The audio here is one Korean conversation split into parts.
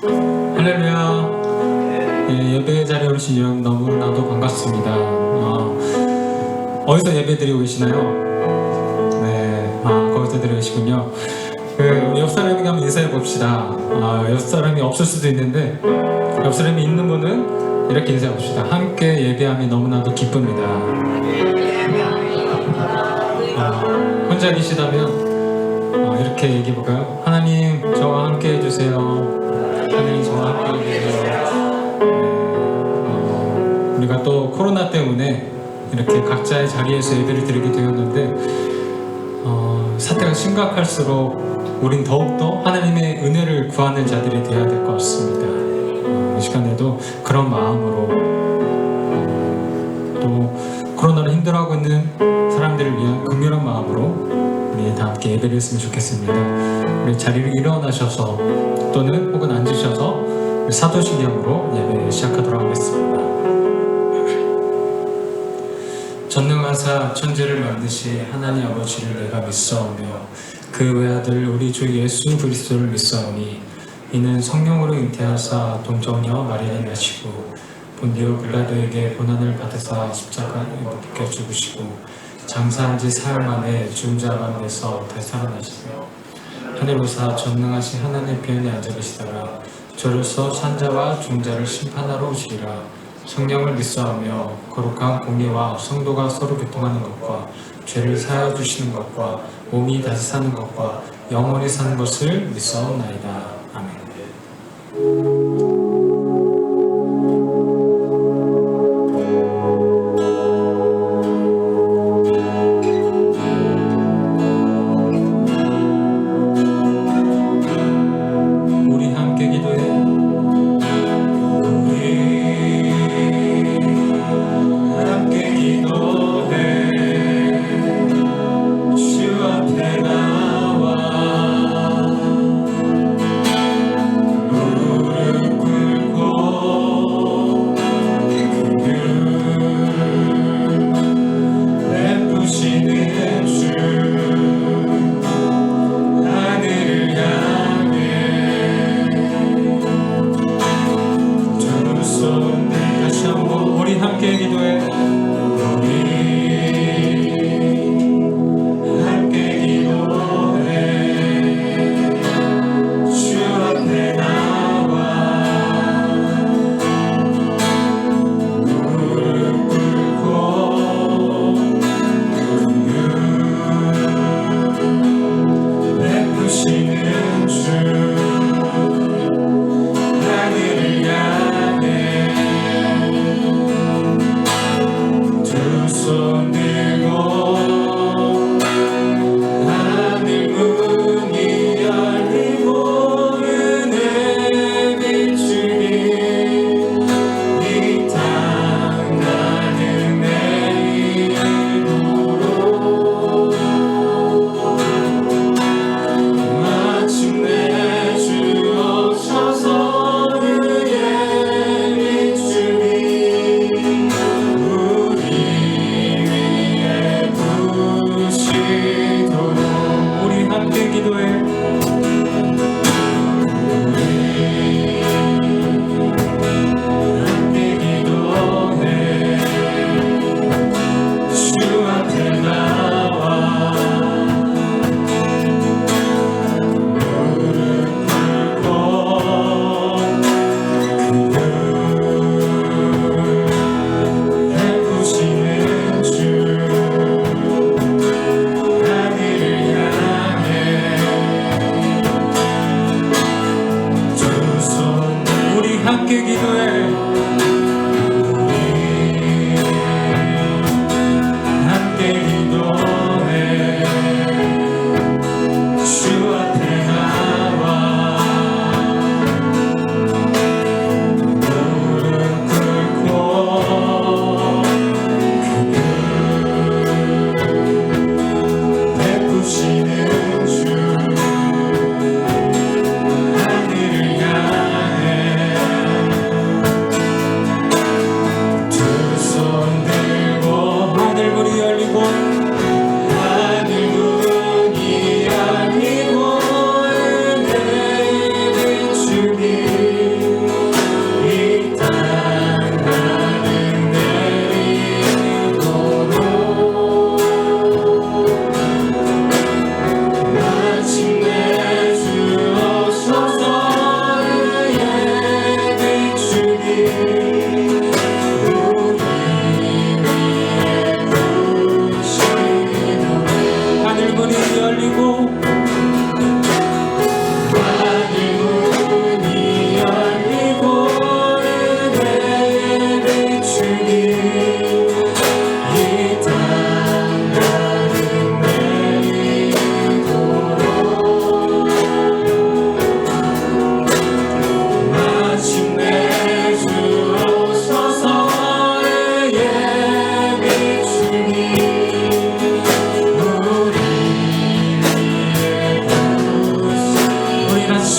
할렐루야. 예배 자리에 오신 여러분 너무나도 반갑습니다. 어디서 예배 드리고 계시나요? 네, 거기서 드리고 계시군요. 우리 옆 사람에게 한번 인사해 봅시다. 옆 사람이 없을 수도 있는데 옆 사람이 있는 분은 이렇게 인사해 봅시다. 함께 예배함이 너무나도 기쁩니다. 혼자 계시다면 이렇게 얘기해 볼까요? 하나님 저와 함께 해주세요. 하나님 저와 함께 해주세요. 우리가 또 코로나 때문에 이렇게 각자의 자리에서 예배를 드리게 되었는데 사태가 심각할수록 우린 더욱더 하나님의 은혜를 구하는 자들이 되어야 될 것 같습니다. 이 시간에도 그런 마음으로 또 코로나로 힘들어하고 있는 사람들을 위한 긍휼한 마음으로 우리 다 함께 예배를 했으면 좋겠습니다. 우리 자리를 일어나셔서 또는 혹은 앉으셔서 우리 사도신경으로 예배 시작하도록 하겠습니다. 전능하사 천지를 만드시 하나님 아버지를 내가 믿사오며 그 외아들 우리 주 예수 그리스도를 믿사오니 이는 성령으로 잉태하사 동정녀 마리아를 낳으시고 본디오 빌라도에게 고난을 받으사 십자가에 못 박혀 죽으시고 장사한 지 사흘 만에 죽은 자 가운데서 되살아나시며 하늘로사 전능하신 하나님 편에 앉아 계시다가 저로서 산자와 중자를 심판하러 오시리라. 성령을 믿사오며 거룩한 공의와 성도가 서로 교통하는 것과 죄를 사하여 주시는 것과 몸이 다시 사는 것과 영원히 사는 것을 믿사옵나이다. 아멘. 주 앞에 나와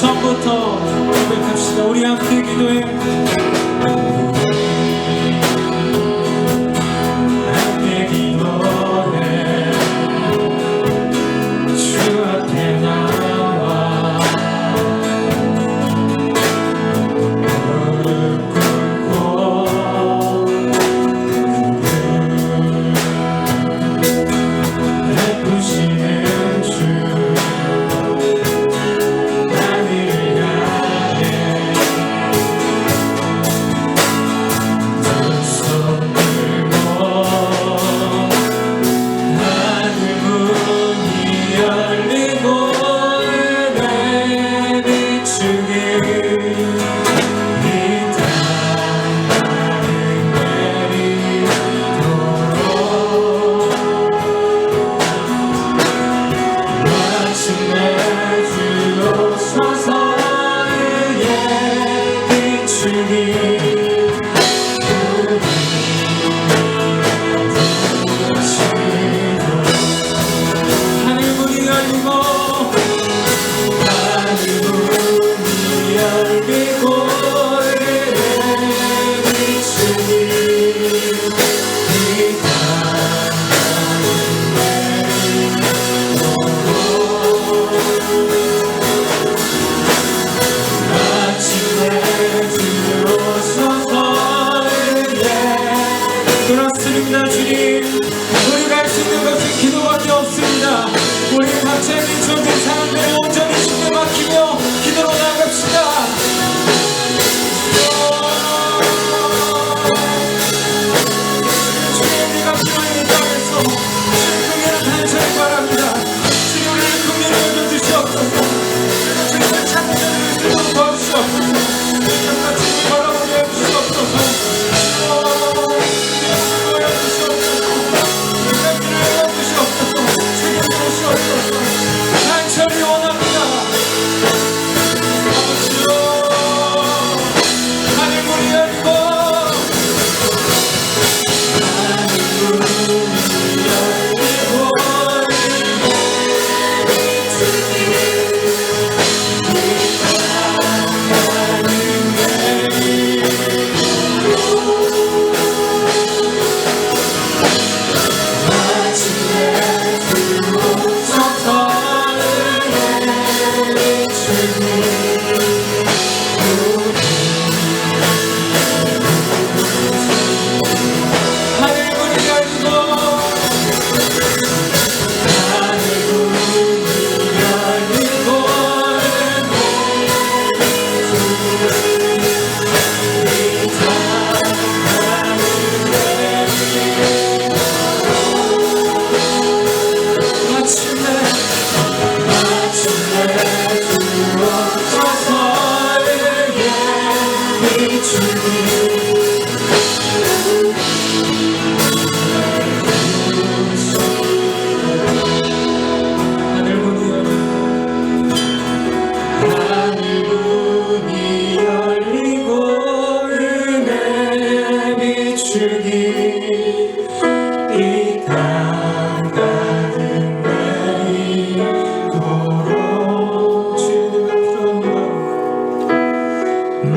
처음부터 고백합시다. 우리 함께 기도해. 함께 기도해. 주 앞에 나와 무릎 꿇고 베푸시는 주 그렇습니다. 주님, 우리가 할 수 있는 것은 기도밖에 없습니다. 우리 각자의 미쳐진 사람들을 온전히 주님에 맡기며 기도로 나아갑시다. 주님, 우리가 필요한 이 땅에서 주님 긍휼을 간절히 바랍니다. 주님, 우리를 긍휼히 여겨주시옵소서. 주님을 찾는 자들을 쓰도록 도와주시옵소서. 주님과 주님 바라보게 해주시옵소서. 간절히 원합니다. 아버지요, 하늘 문이 열리고 하늘 문이 열리고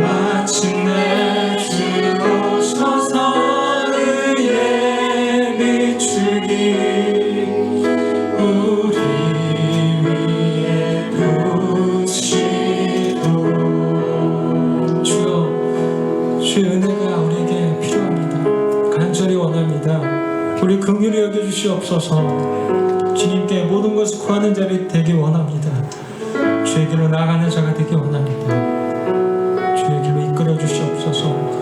마침내 주 오셔서 의에 비추기 우리 위에 부으시도록. 주여, 주의 은혜가 우리에게 필요합니다. 간절히 원합니다. 우리 긍휼히 여겨주시옵소서. 주님께 모든 것을 구하는 자리 되기 원합니다. 주의 길로 나가는 자가 되기 원합니다. 주의 길로 이끌어 주시옵소서.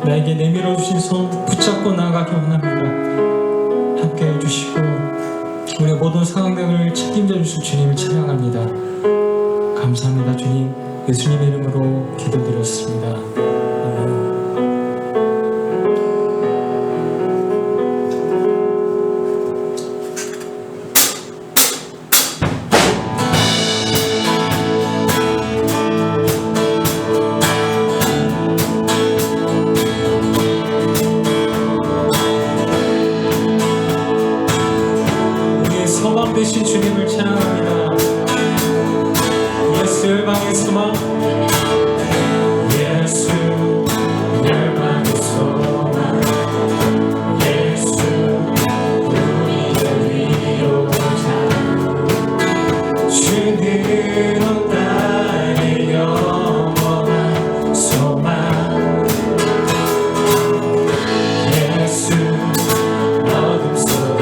나에게 내밀어 주신 손 붙잡고 나아가기 원합니다. 함께 해주시고 우리의 모든 상황들을 책임져 주실 주님을 찬양합니다. 감사합니다. 주님, 예수님의 이름으로 기도드렸습니다. 아멘. 되신 주님을 찬양합니다. 예수 열방의 소망, 예수 열방의 소망, 예수 우리의 위로자, 주는 온 땅의 영원한 소망, 예수 어둠 속에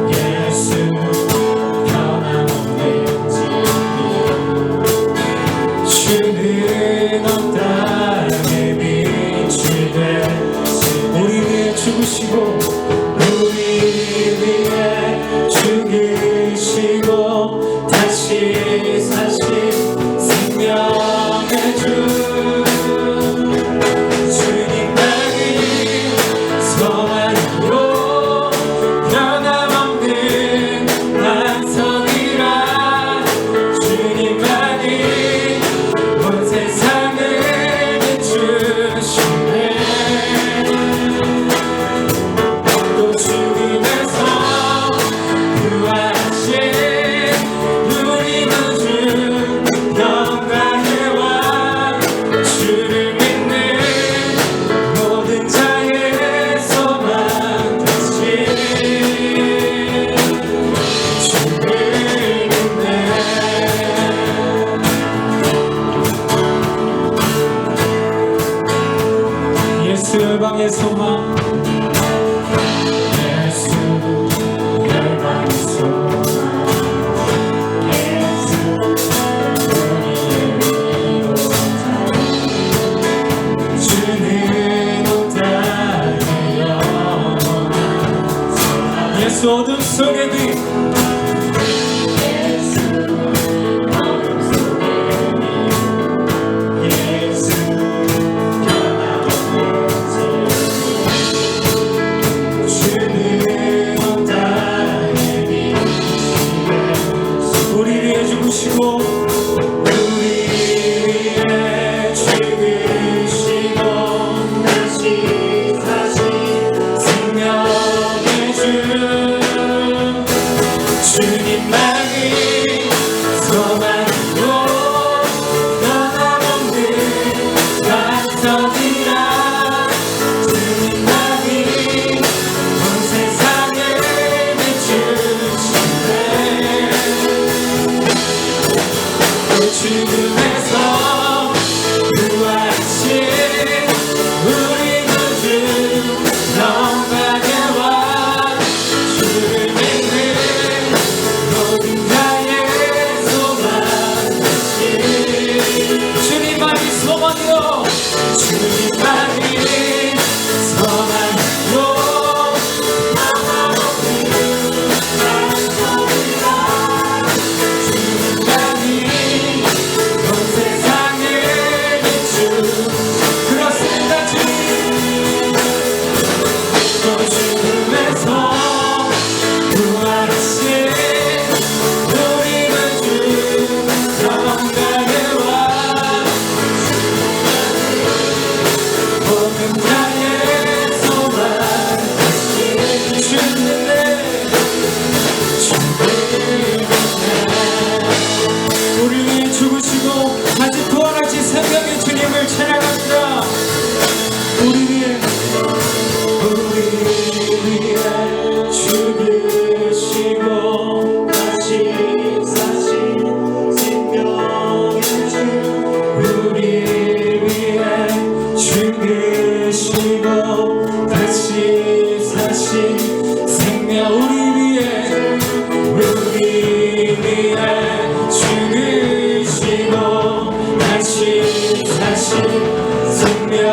예수 변함없는 진리, 주는 온 땅에 빛이 되시, 우리 위해 죽으시고 우리 위해 죽으시고 다시 사신 생명의 주, 주님만이 소망으로 변함없는 반석이라, 주님만이 온 세상을 비추시네. 또 죽음에서 부활하신 우리 구주 영광의 왕, 주를 믿는 모든 자의 소망 되신 주를 믿네. 예수 열방의 소망, 예수 열방의 소망, 예수 우리의 위로자, 주는 온 땅의 영원한 소망, 예수 어둠 속의 빛, 예수 어둠 속의 빛, 예수 변함없는 진리, 주는 온 땅의 빛이 되시, 우리 위해 죽으시고 우리 위해 죽으시고 다시 사신 생명의 주, 주님만이 소망으로 변함없는 반석이라, 주님만이 온 세상을 비추시네. 또 죽음에서 부활하신 우리 구주 영광의 왕, 주를 믿는 모든 자의 소망 되신 주님만이 소망이요, 주님만이 소망이요 변함없는 반석이라, 주님만이 온 세상을 비추, 그렇습니다 주님. 또 죽음에서 부활하신 우리 구주 영광의 왕, 모든 자의 소망 되신 주님네, 우리 위해 죽으시고 다시 부활하신 생명의 주님을 찬양합니다. 우리 위해 죽으시고 다시 사신 생명의 주, 우리 위해 죽으시고 다시 사신 생명, 우리 위해 죽으시고 다시 사신 생명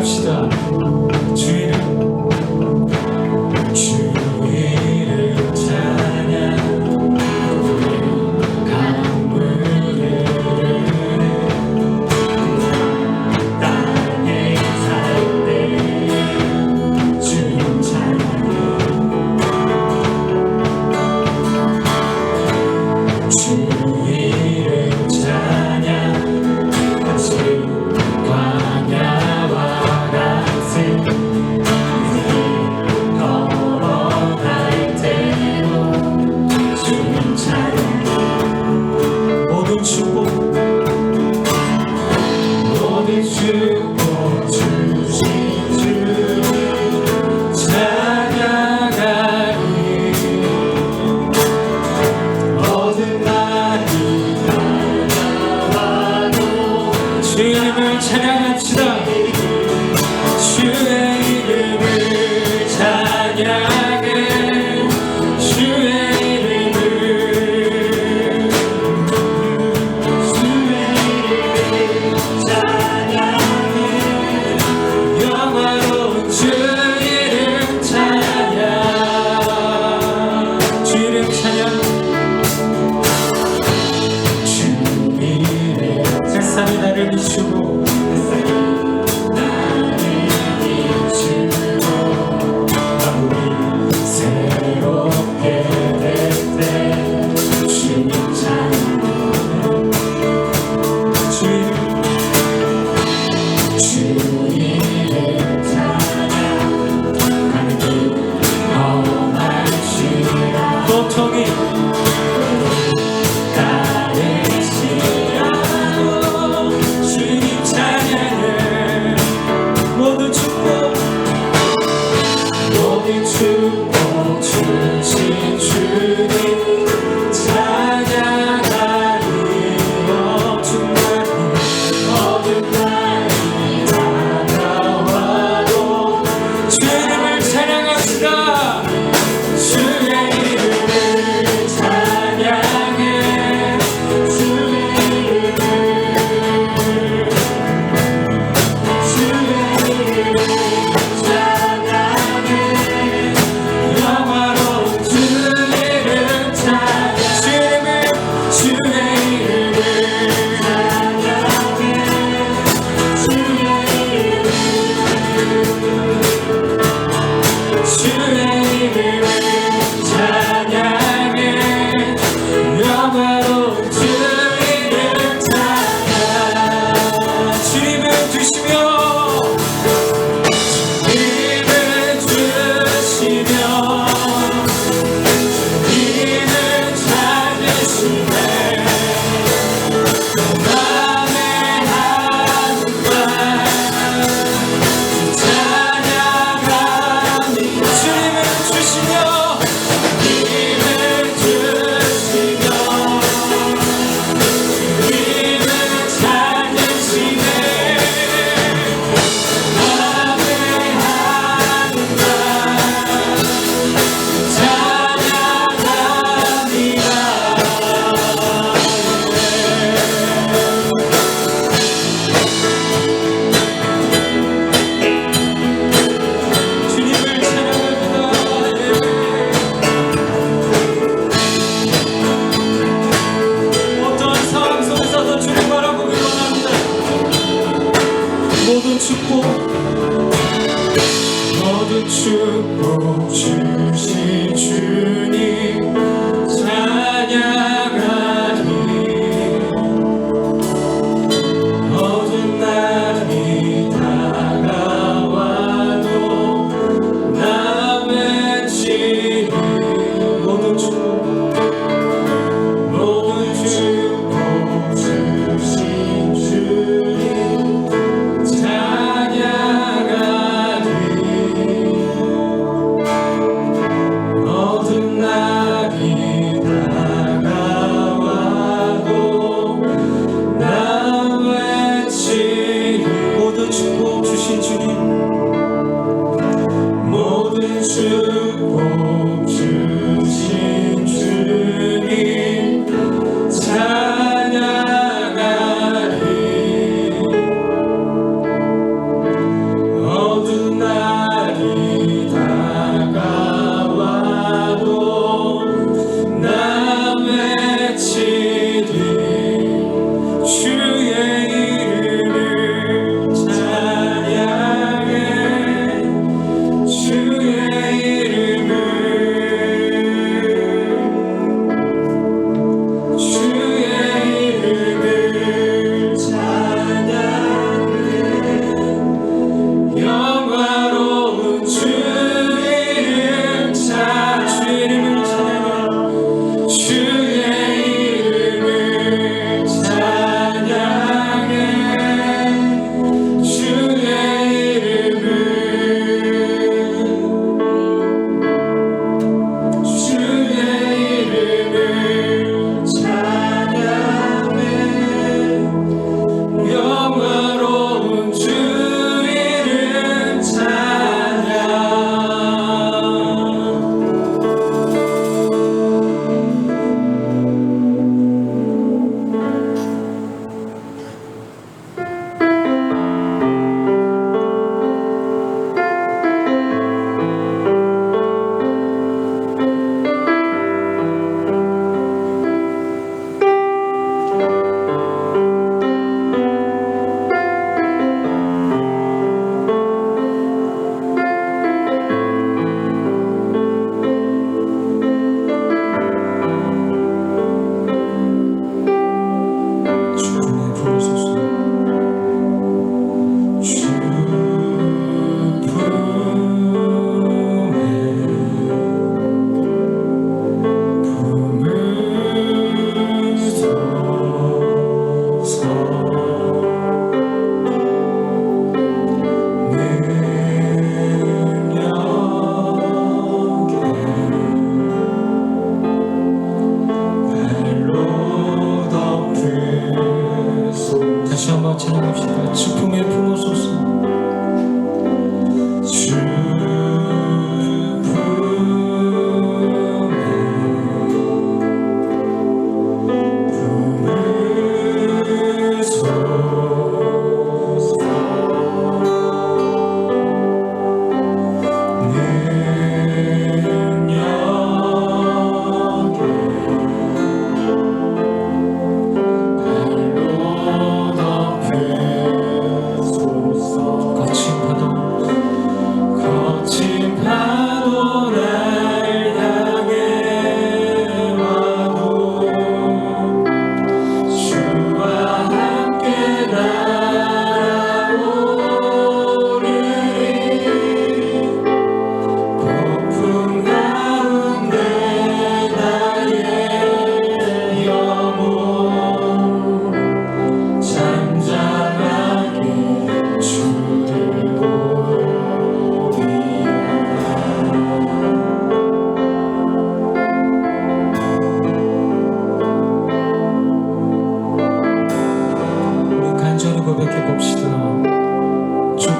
찬양합시다. 주 이름 찬양 강물을 땅에 살 때 주님 찬양해 주 이름 찬양 다시 광야와 같은 걸어갈 때도 주님 찬양 모든 축복 주신 주님 찬양하리 어둠 날이 다가와도 주님을 찬양합시다. 주의 이름을 찬양해 주의 이름을 찬양해 영화로운 주 이름 찬양 주 이름 찬양 주 이름 세상이 나를 비추고 마음이 새롭게 될 때 주님 찬양 주 이름 찬양 하늘 험할지라 고통이 따르시라도 주님 찬양을 모든 축복 주신 주님 찬양하리 어둠 날이 다가와도 주님을 찬양합시다. 주의 이름을 찬양해 주의 이름을 찬양해 영화로운 주 이름 찬양 주의 이름을 찬양해 주의 이름을 찬양해 영화로운 주 이름 찬양 주님을 주시며 주님을 주시며 주님을 찾으시네 맘에 하는 말 찬양합니다. 주님을 주시며 주님을 주시며 주님을 찾으시네 맘에 하는 말 찬양합니다. 주님을 찬양합니다. 어떠한 상황 속에서도 주님 바라보기 원합니다. 모든 축복 주신 주님 찬양하리 어두운 날이 다가와도 남의 지는 모든 축복 주신 주님 찬양하리 어두운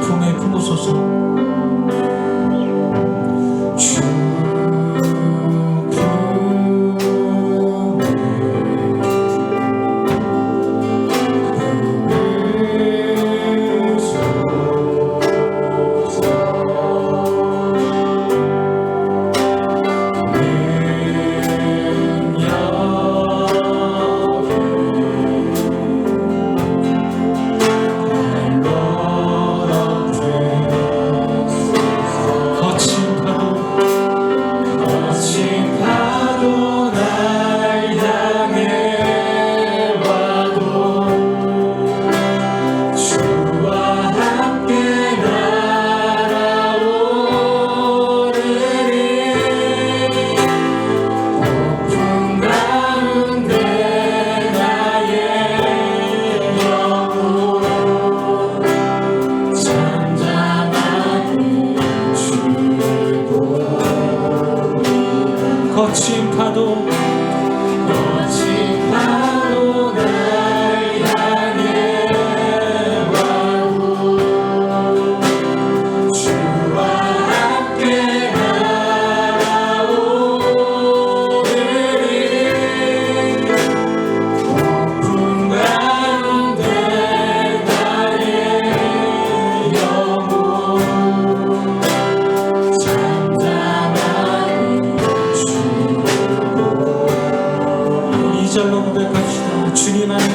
품에 품으소서. 거친 파도 날 향해 와도 주와 함께 날아오르리. 폭풍 가운데 나의 영혼 잠잠하니 이 절로 고백합시다. 주님 안에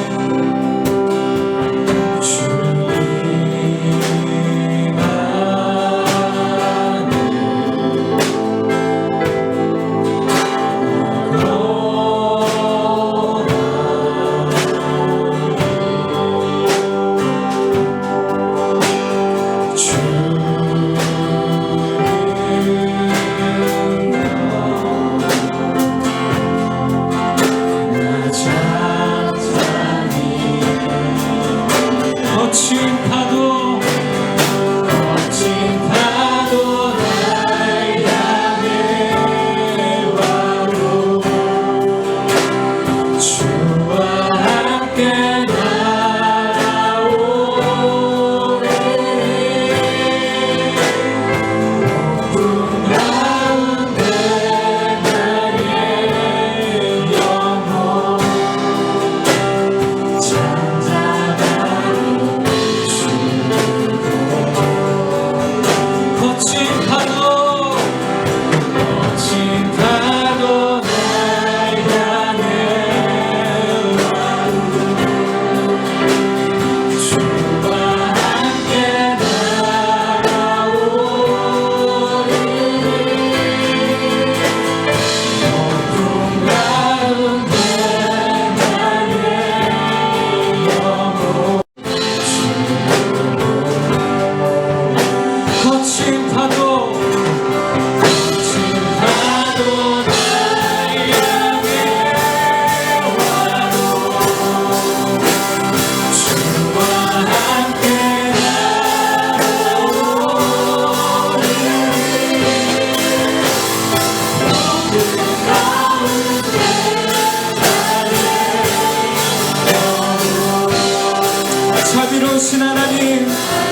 자비로우신 하나님,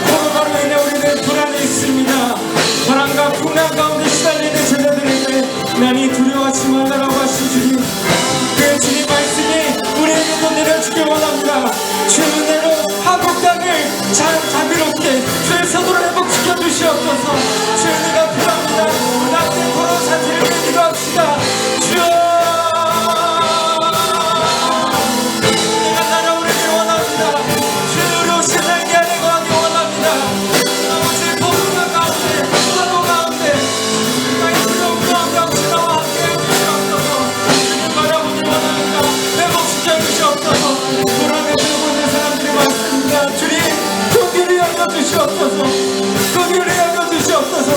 코로나로 인해 우리는 불안에 있습니다. 불안과 풍랑 가운데 시달리는 제자들에게 나니 두려워하지 말라라고 하신 주님, 그 주님 말씀이 우리에게도 내려주길 원합니다. 주의 은혜로 한국 땅을 자비롭게 주의 서도를 회복시켜 주시옵소서. 주의 은혜가 필요합니다. 남들 코로나 잔치를 기도합시다. 주여, 주님, 긍휼히 여겨 주시옵소서. 긍휼히 여겨 주시옵소서.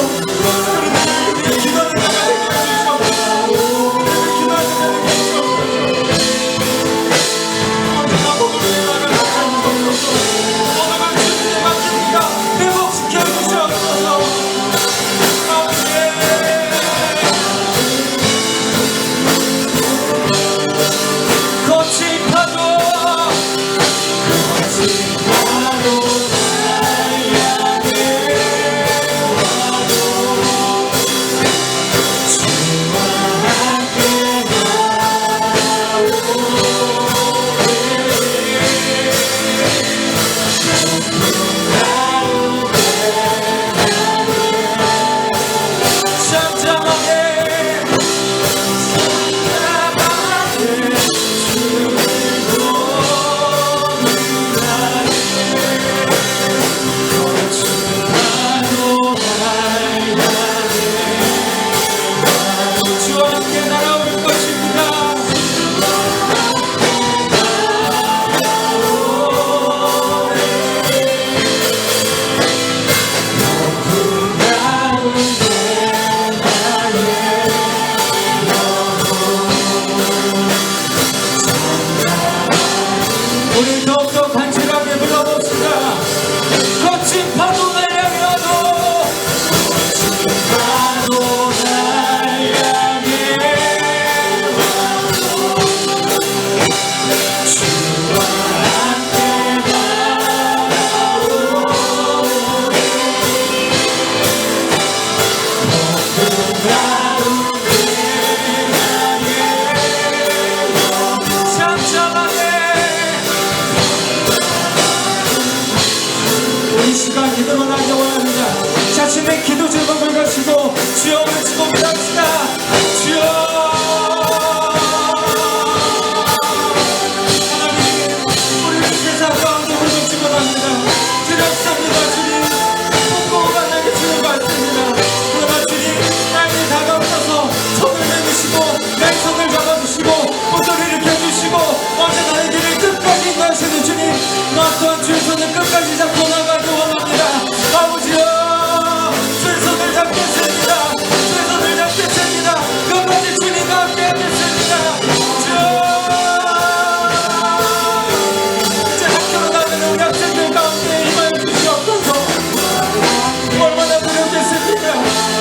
진정한 기도로 나기 원합니다. 자신의 기도 제목을 가지고 주여 외치고 기도합시다. 주여 나 또한 주의 손을 끝까지 잡고 나가기 원합니다. 아버지여 주의 손을 잡겠습니다. 주의 손을 잡겠습니다. 끝까지 주님과 함께 하겠습니다. 주여 이제 학교로 가는 우리 학생들 가운데 힘을 주시옵소서. 얼마나 두렵겠습니까?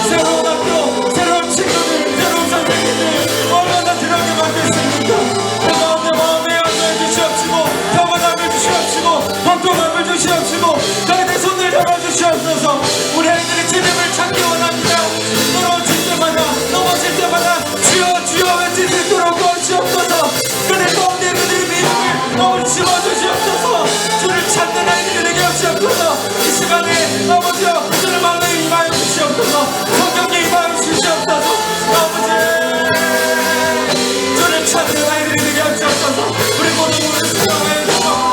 새로운 학교, 새로운 친구들, 새로운 선생님들 얼마나 두렵게 만들습니까? 그 가운데 마음에 안도해 주시옵시고 평안함을 주시옵시고 번통함을 주시옵시고 너희들 손을 잡아주시옵소서. 우리 아이들의 주님을 찾기 원합니다. 떨어질 때마다 넘어질 때마다 주여 주여 외칠 수 있도록 도와주시옵소서. 그들 가운데 그들의 믿음을 너무 심어주시옵소서. 주를 찾는 아이들이 되게 하시옵소서. 이 시간에 아버지여 그들의 마음에 임하여 주시옵소서. 성경에 임하여 주시옵소서. 아버지 주를 찾는 아이들이 되게 하시옵소서. 우리 모두 우리 수고하여 주시옵소서.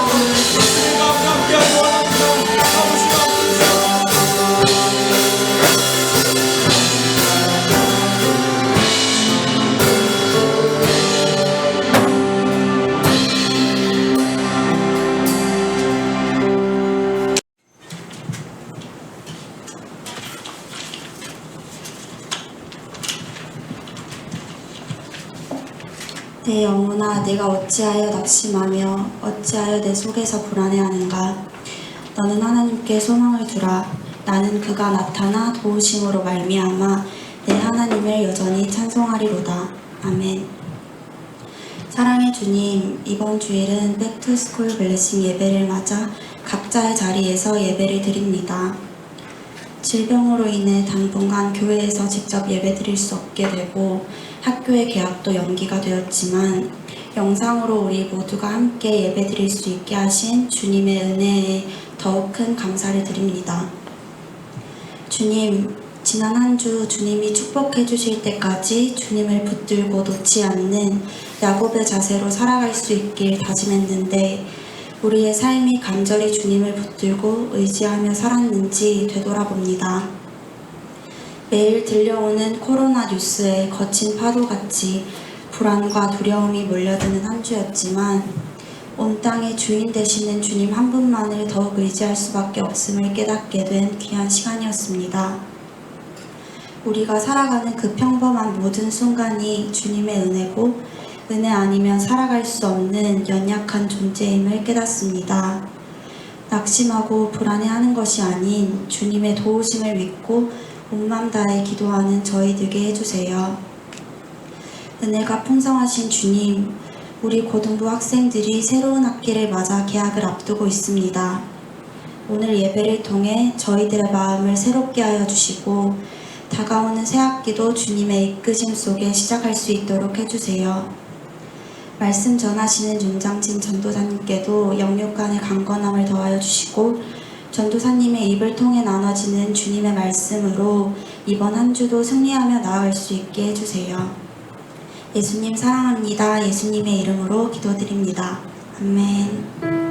내 영혼아, 내가 어찌하여 낙심하며 어찌하여 내 속에서 불안해하는가. 너는 하나님께 소망을 두라. 나는 그가 나타나 도우심으로 말미암아 내 하나님을 여전히 찬송하리로다. 아멘. 사랑의 주님, 이번 주일은 백투스쿨 블레싱 예배를 맞아 각자의 자리에서 예배를 드립니다. 질병으로 인해 당분간 교회에서 직접 예배드릴 수 없게 되고 학교의 개학도 연기가 되었지만 영상으로 우리 모두가 함께 예배드릴 수 있게 하신 주님의 은혜에 더욱 큰 감사를 드립니다. 주님, 지난 한 주 주님이 축복해 주실 때까지 주님을 붙들고 놓지 않는 야곱의 자세로 살아갈 수 있길 다짐했는데 우리의 삶이 간절히 주님을 붙들고 의지하며 살았는지 되돌아봅니다. 매일 들려오는 코로나 뉴스에 거친 파도같이 불안과 두려움이 몰려드는 한 주였지만 온 땅의 주인 되시는 주님 한 분만을 더욱 의지할 수밖에 없음을 깨닫게 된 귀한 시간이었습니다. 우리가 살아가는 그 평범한 모든 순간이 주님의 은혜고 은혜 아니면 살아갈 수 없는 연약한 존재임을 깨닫습니다. 낙심하고 불안해하는 것이 아닌 주님의 도우심을 믿고 온 맘 다해 기도하는 저희 되게 해주세요. 은혜가 풍성하신 주님, 우리 고등부 학생들이 새로운 학기를 맞아 개학을 앞두고 있습니다. 오늘 예배를 통해 저희들의 마음을 새롭게 하여 주시고 다가오는 새 학기도 주님의 이끄심 속에 시작할 수 있도록 해주세요. 말씀 전하시는 윤장진 전도사님께도 영육간의 강건함을 더하여 주시고 전도사님의 입을 통해 나눠지는 주님의 말씀으로 이번 한 주도 승리하며 나아갈 수 있게 해주세요. 예수님 사랑합니다. 예수님의 이름으로 기도드립니다. 아멘.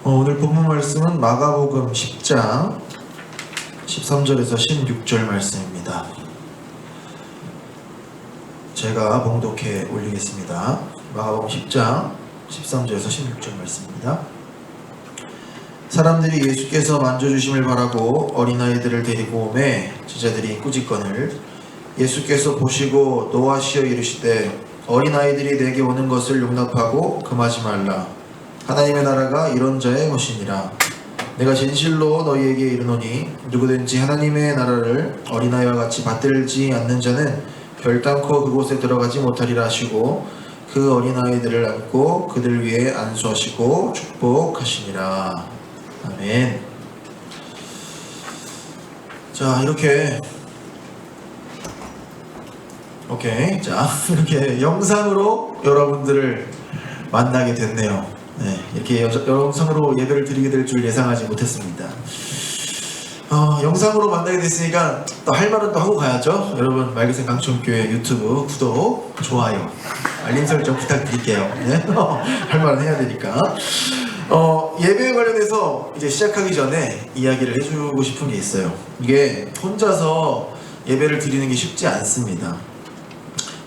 오늘 본문 말씀은 마가복음 10장 13절에서 16절 말씀입니다. 제가 봉독해 올리겠습니다. 마가복음 10장 13절에서 16절 말씀입니다. 사람들이 예수께서 만져주심을 바라고 어린아이들을 데리고 오매 제자들이 꾸짖거늘 예수께서 보시고 노하시어 이르시되 어린아이들이 내게 오는 것을 용납하고 금하지 말라. 하나님의 나라가 이런 자의 것이니라. 내가 진실로 너희에게 이르노니 누구든지 하나님의 나라를 어린아이와 같이 받들지 않는 자는 결단코 그곳에 들어가지 못하리라 하시고 그 어린아이들을 안고 그들 위에 안수하시고 축복하시니라. 아멘. 자, 이렇게 오케이. 자, 이렇게 영상으로 여러분들을 만나게 됐네요. 네, 이렇게 영상으로 예배를 드리게 될 줄 예상하지 못했습니다. 영상으로 만나게 됐으니까 또 할 말은 또 하고 가야죠. 여러분, 말기생 강촌교회 유튜브 구독, 좋아요, 알림 설정 부탁드릴게요. 네? 할 말은 해야 되니까. 예배에 관련해서 이제 시작하기 전에 이야기를 해주고 싶은 게 있어요. 이게 혼자서 예배를 드리는 게 쉽지 않습니다.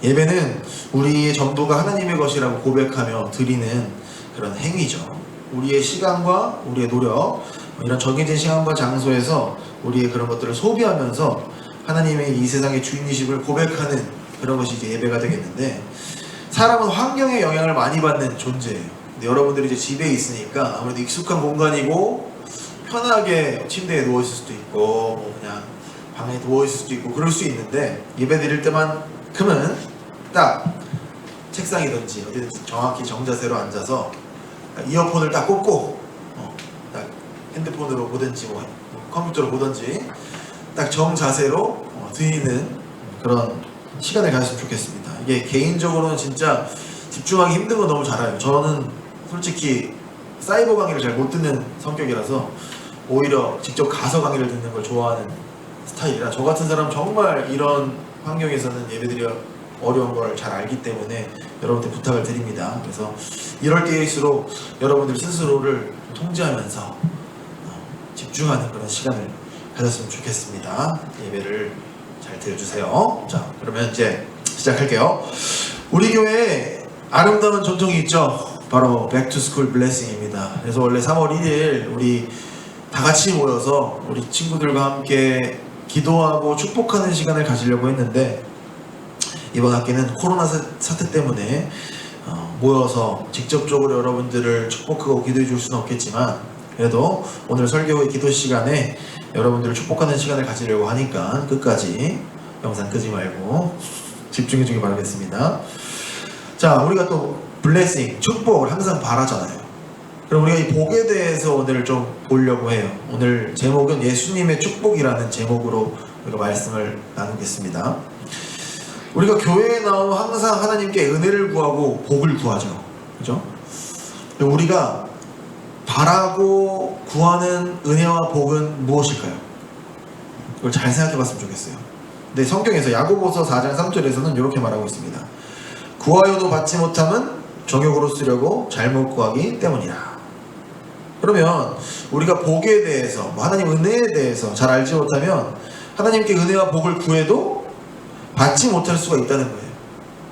예배는 우리의 전부가 하나님의 것이라고 고백하며 드리는 그런 행위죠. 우리의 시간과 우리의 노력, 이런 정해진 시간과 장소에서 우리의 그런 것들을 소비하면서 하나님의 이 세상의 주인이심을 고백하는 그런 것이 이제 예배가 되겠는데, 사람은 환경의 영향을 많이 받는 존재예요. 근데 여러분들이 이제 집에 있으니까 아무래도 익숙한 공간이고 편하게 침대에 누워 있을 수도 있고 뭐 그냥 방에 누워 있을 수도 있고 그럴 수 있는데, 예배 드릴 때만큼은 딱 책상이든지 어디든지 정확히 정자세로 앉아서 이어폰을 딱 꽂고 딱 핸드폰으로 보든지 뭐 컴퓨터로 보든지 딱 정자세로 드리는 그런 시간을 가졌으면 좋겠습니다. 이게 개인적으로는 진짜 집중하기 힘든 건 너무 잘 알아요. 저는 솔직히 사이버 강의를 잘 못 듣는 성격이라서 오히려 직접 가서 강의를 듣는 걸 좋아하는 스타일이라, 저 같은 사람 정말 이런 환경에서는 예배드려 어려운 걸 잘 알기 때문에 여러분들 부탁을 드립니다. 그래서 이럴 때일수록 여러분들 스스로를 통제하면서 집중하는 그런 시간을 가졌으면 좋겠습니다. 예배를 잘 들어주세요. 자, 그러면 이제 시작할게요. 우리 교회에 아름다운 전통이 있죠. 바로 백투스쿨 블레싱입니다. 그래서 원래 3월 1일 우리 다 같이 모여서 우리 친구들과 함께 기도하고 축복하는 시간을 가지려고 했는데, 이번 학기는 코로나 사태 때문에 모여서 직접적으로 여러분들을 축복하고 기도해 줄 수는 없겠지만, 그래도 오늘 설교 후의 기도 시간에 여러분들을 축복하는 시간을 가지려고 하니까 끝까지 영상 끄지 말고 집중해 주기 바라겠습니다. 자, 우리가 또 블레싱, 축복을 항상 바라잖아요. 그럼 우리가 이 복에 대해서 오늘 좀 보려고 해요. 오늘 제목은 예수님의 축복이라는 제목으로 우리가 말씀을 나누겠습니다. 우리가 교회에 나오면 항상 하나님께 은혜를 구하고 복을 구하죠. 그죠? 우리가 바라고 구하는 은혜와 복은 무엇일까요? 이걸 잘 생각해 봤으면 좋겠어요. 근데 성경에서 야고보서 4장 3절에서는 이렇게 말하고 있습니다. 구하여도 받지 못함은 정욕으로 쓰려고 잘못 구하기 때문이라. 그러면 우리가 복에 대해서, 하나님 은혜에 대해서 잘 알지 못하면 하나님께 은혜와 복을 구해도 받지 못할 수가 있다는 거예요.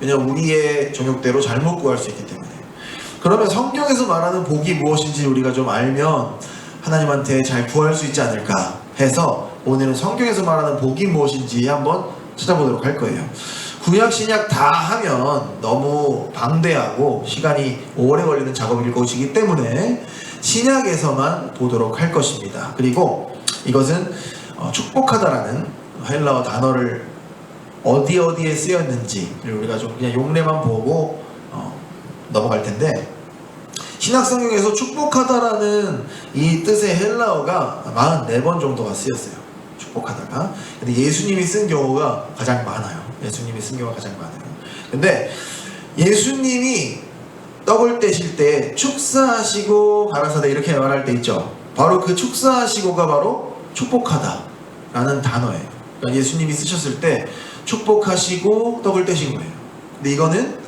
왜냐하면 우리의 정욕대로 잘못 구할 수 있기 때문에. 그러면 성경에서 말하는 복이 무엇인지 우리가 좀 알면 하나님한테 잘 구할 수 있지 않을까 해서 오늘은 성경에서 말하는 복이 무엇인지 한번 찾아보도록 할 거예요. 구약 신약 다 하면 너무 방대하고 시간이 오래 걸리는 작업일 것이기 때문에 신약에서만 보도록 할 것입니다. 그리고 이것은 축복하다라는 헬라어 단어를 어디에 쓰였는지를 우리가 좀 그냥 용례만 보고 넘어갈 텐데, 신약 성경에서 축복하다라는 이 뜻의 헬라어가 44번 정도가 쓰였어요. 축복하다가. 근데 예수님이 쓴 경우가 가장 많아요. 예수님이 쓴 경우가 가장 많아요. 근데 예수님이 떡을 떼실 때 축사하시고 가라사대 이렇게 말할 때 있죠. 바로 그 축사하시고가 바로 축복하다라는 단어예요. 그러니까 예수님이 쓰셨을 때 축복하시고 떡을 떼신 거예요. 근데 이거는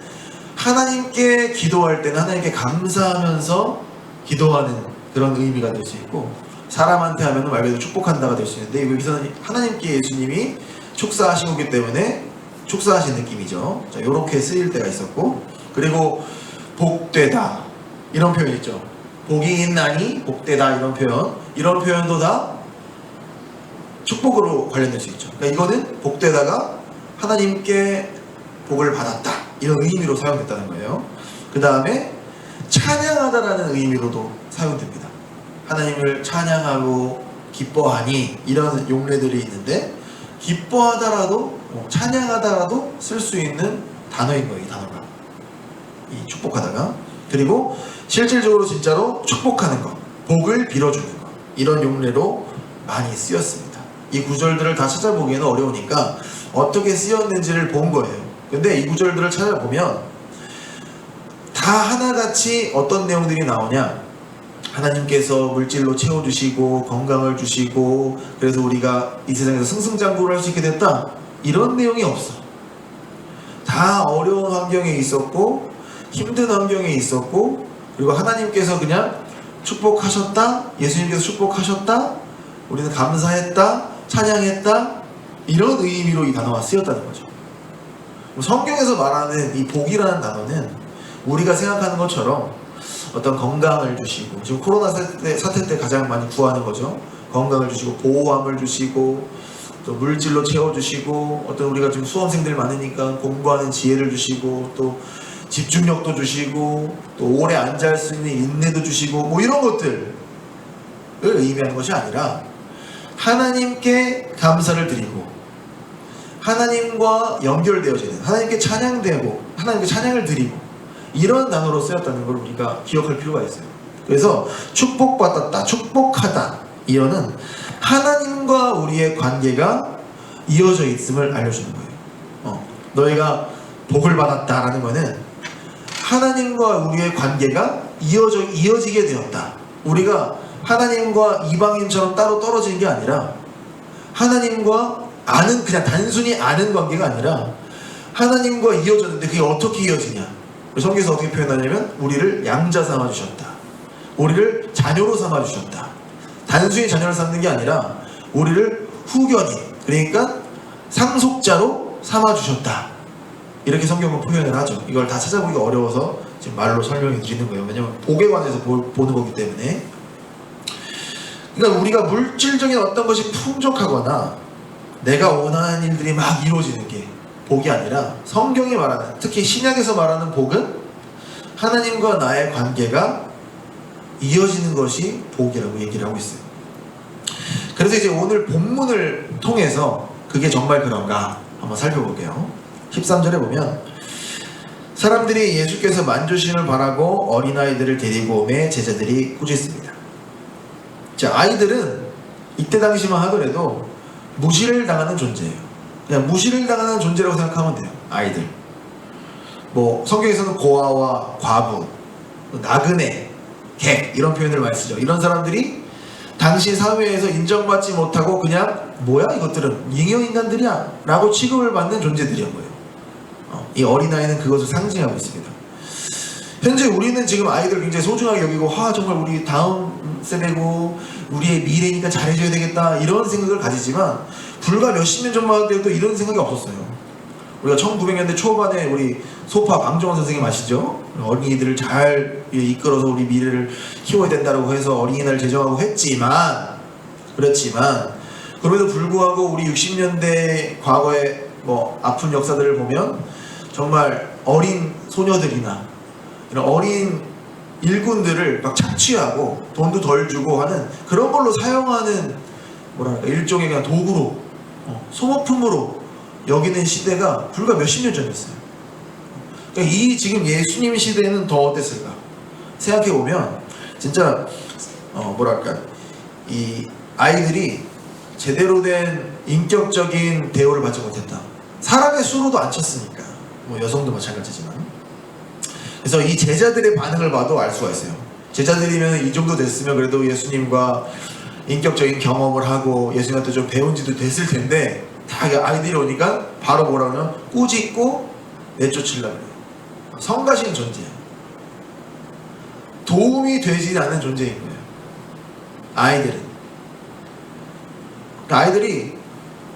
하나님께 기도할 때는 하나님께 감사하면서 기도하는 그런 의미가 될 수 있고, 사람한테 하면 말 그대로 축복한다가 될 수 있는데, 여기서는 하나님께 예수님이 축사하신 거기 때문에 축사하신 느낌이죠. 자, 요렇게 쓰일 때가 있었고, 그리고 복되다 이런 표현 있죠. 복이 있나니 복되다 이런 표현도 다 축복으로 관련될 수 있죠. 그러니까 이거는 복되다가 하나님께 복을 받았다 이런 의미로 사용됐다는 거예요. 그 다음에 찬양하다라는 의미로도 사용됩니다. 하나님을 찬양하고 기뻐하니 이런 용례들이 있는데, 기뻐하다라도 찬양하다라도 쓸 수 있는 단어인 거예요. 이 단어가, 이 축복하다가. 그리고 실질적으로 진짜로 축복하는 것, 복을 빌어주는 것, 이런 용례로 많이 쓰였습니다. 이 구절들을 다 찾아보기에는 어려우니까 어떻게 쓰였는지를 본 거예요. 근데 이 구절들을 찾아보면 다 하나같이 어떤 내용들이 나오냐, 하나님께서 물질로 채워주시고 건강을 주시고 그래서 우리가 이 세상에서 승승장구를 할 수 있게 됐다, 이런 내용이 없어. 다 어려운 환경에 있었고 힘든 환경에 있었고, 그리고 하나님께서 그냥 축복하셨다, 예수님께서 축복하셨다, 우리는 감사했다, 찬양했다, 이런 의미로 이 단어가 쓰였다는 거죠. 성경에서 말하는 이 복이라는 단어는 우리가 생각하는 것처럼 어떤 건강을 주시고, 지금 코로나 사태 때 가장 많이 구하는 거죠. 건강을 주시고 보호함을 주시고 또 물질로 채워주시고, 어떤 우리가 지금 수험생들 많으니까 공부하는 지혜를 주시고 또 집중력도 주시고 또 오래 앉아 할 수 있는 인내도 주시고, 뭐 이런 것들을 의미하는 것이 아니라 하나님께 감사를 드리고 하나님과 연결되어지는, 하나님께 찬양되고 하나님께 찬양을 드리고, 이런 단어로 쓰였다는 걸 우리가 기억할 필요가 있어요. 그래서 축복받았다, 축복하다, 이어는 하나님과 우리의 관계가 이어져 있음을 알려주는 거예요. 너희가 복을 받았다라는 거는 하나님과 우리의 관계가 이어지게 되었다. 우리가 하나님과 이방인처럼 따로 떨어지는 게 아니라 하나님과 아는, 그냥 단순히 아는 관계가 아니라 하나님과 이어졌는데, 그게 어떻게 이어지냐, 성경에서 어떻게 표현하냐면 우리를 양자 삼아주셨다, 우리를 자녀로 삼아주셨다. 단순히 자녀를 삼는 게 아니라 우리를 후견인, 그러니까 상속자로 삼아주셨다, 이렇게 성경은 표현을 하죠. 이걸 다 찾아보기가 어려워서 지금 말로 설명해 드리는 거예요. 왜냐면 복에 관해서 보는 거기 때문에. 그러니까 우리가 물질적인 어떤 것이 풍족하거나 내가 원하는 일들이 막 이루어지는 게 복이 아니라, 성경이 말하는, 특히 신약에서 말하는 복은 하나님과 나의 관계가 이어지는 것이 복이라고 얘기를 하고 있어요. 그래서 이제 오늘 본문을 통해서 그게 정말 그런가 한번 살펴볼게요. 13절에 보면 사람들이 예수께서 만주심을 바라고 어린아이들을 데리고 오매 제자들이 꾸짖습니다. 자, 아이들은 이때 당시만 하더라도 무시를 당하는 존재예요. 그냥 무시를 당하는 존재라고 생각하면 돼요. 아이들. 뭐 성경에서는 고아와 과부, 나그네, 객, 이런 표현을 많이 쓰죠. 이런 사람들이 당시 사회에서 인정받지 못하고 그냥 뭐야 이것들은 잉여인간들이야 라고 취급을 받는 존재들이란 거예요. 이 어린아이는 그것을 상징하고 있습니다. 현재 우리는 지금 아이들 굉장히 소중하게 여기고, 정말 우리 다음 세대고 우리의 미래니까 잘해줘야 되겠다, 이런 생각을 가지지만 불과 몇십 년 전만 해도 이런 생각이 없었어요. 우리가 1900년대 초반에 우리 소파 방정원 선생님 아시죠? 어린이들을 잘 이끌어서 우리 미래를 키워야 된다고 해서 어린이날을 제정하고 했지만, 그렇지만 그럼에도 불구하고 우리 60년대 과거의 뭐 아픈 역사들을 보면 정말 어린 소녀들이나 이런 어린 일꾼들을 막 착취하고 돈도 덜 주고 하는 그런 걸로 사용하는, 뭐랄까, 일종의 그냥 도구로, 소모품으로 여기는 시대가 불과 몇십 년 전이었어요. 그러니까 이 지금 예수님 시대는 더 어땠을까 생각해보면 진짜 뭐랄까, 이 아이들이 제대로 된 인격적인 대우를 받지 못했다. 사람의 수로도 안 쳤으니까, 뭐 여성도 마찬가지지만. 그래서 이 제자들의 반응을 봐도 알 수가 있어요. 제자들이면 이 정도 됐으면 그래도 예수님과 인격적인 경험을 하고 예수님한테 좀 배운 지도 됐을 텐데, 다 아이들이 오니까 바로 뭐라 그러면 꾸짖고 내쫓으려고 해요. 성가신 존재예요. 도움이 되지 않는 존재인 거예요. 아이들은. 그러니까 아이들이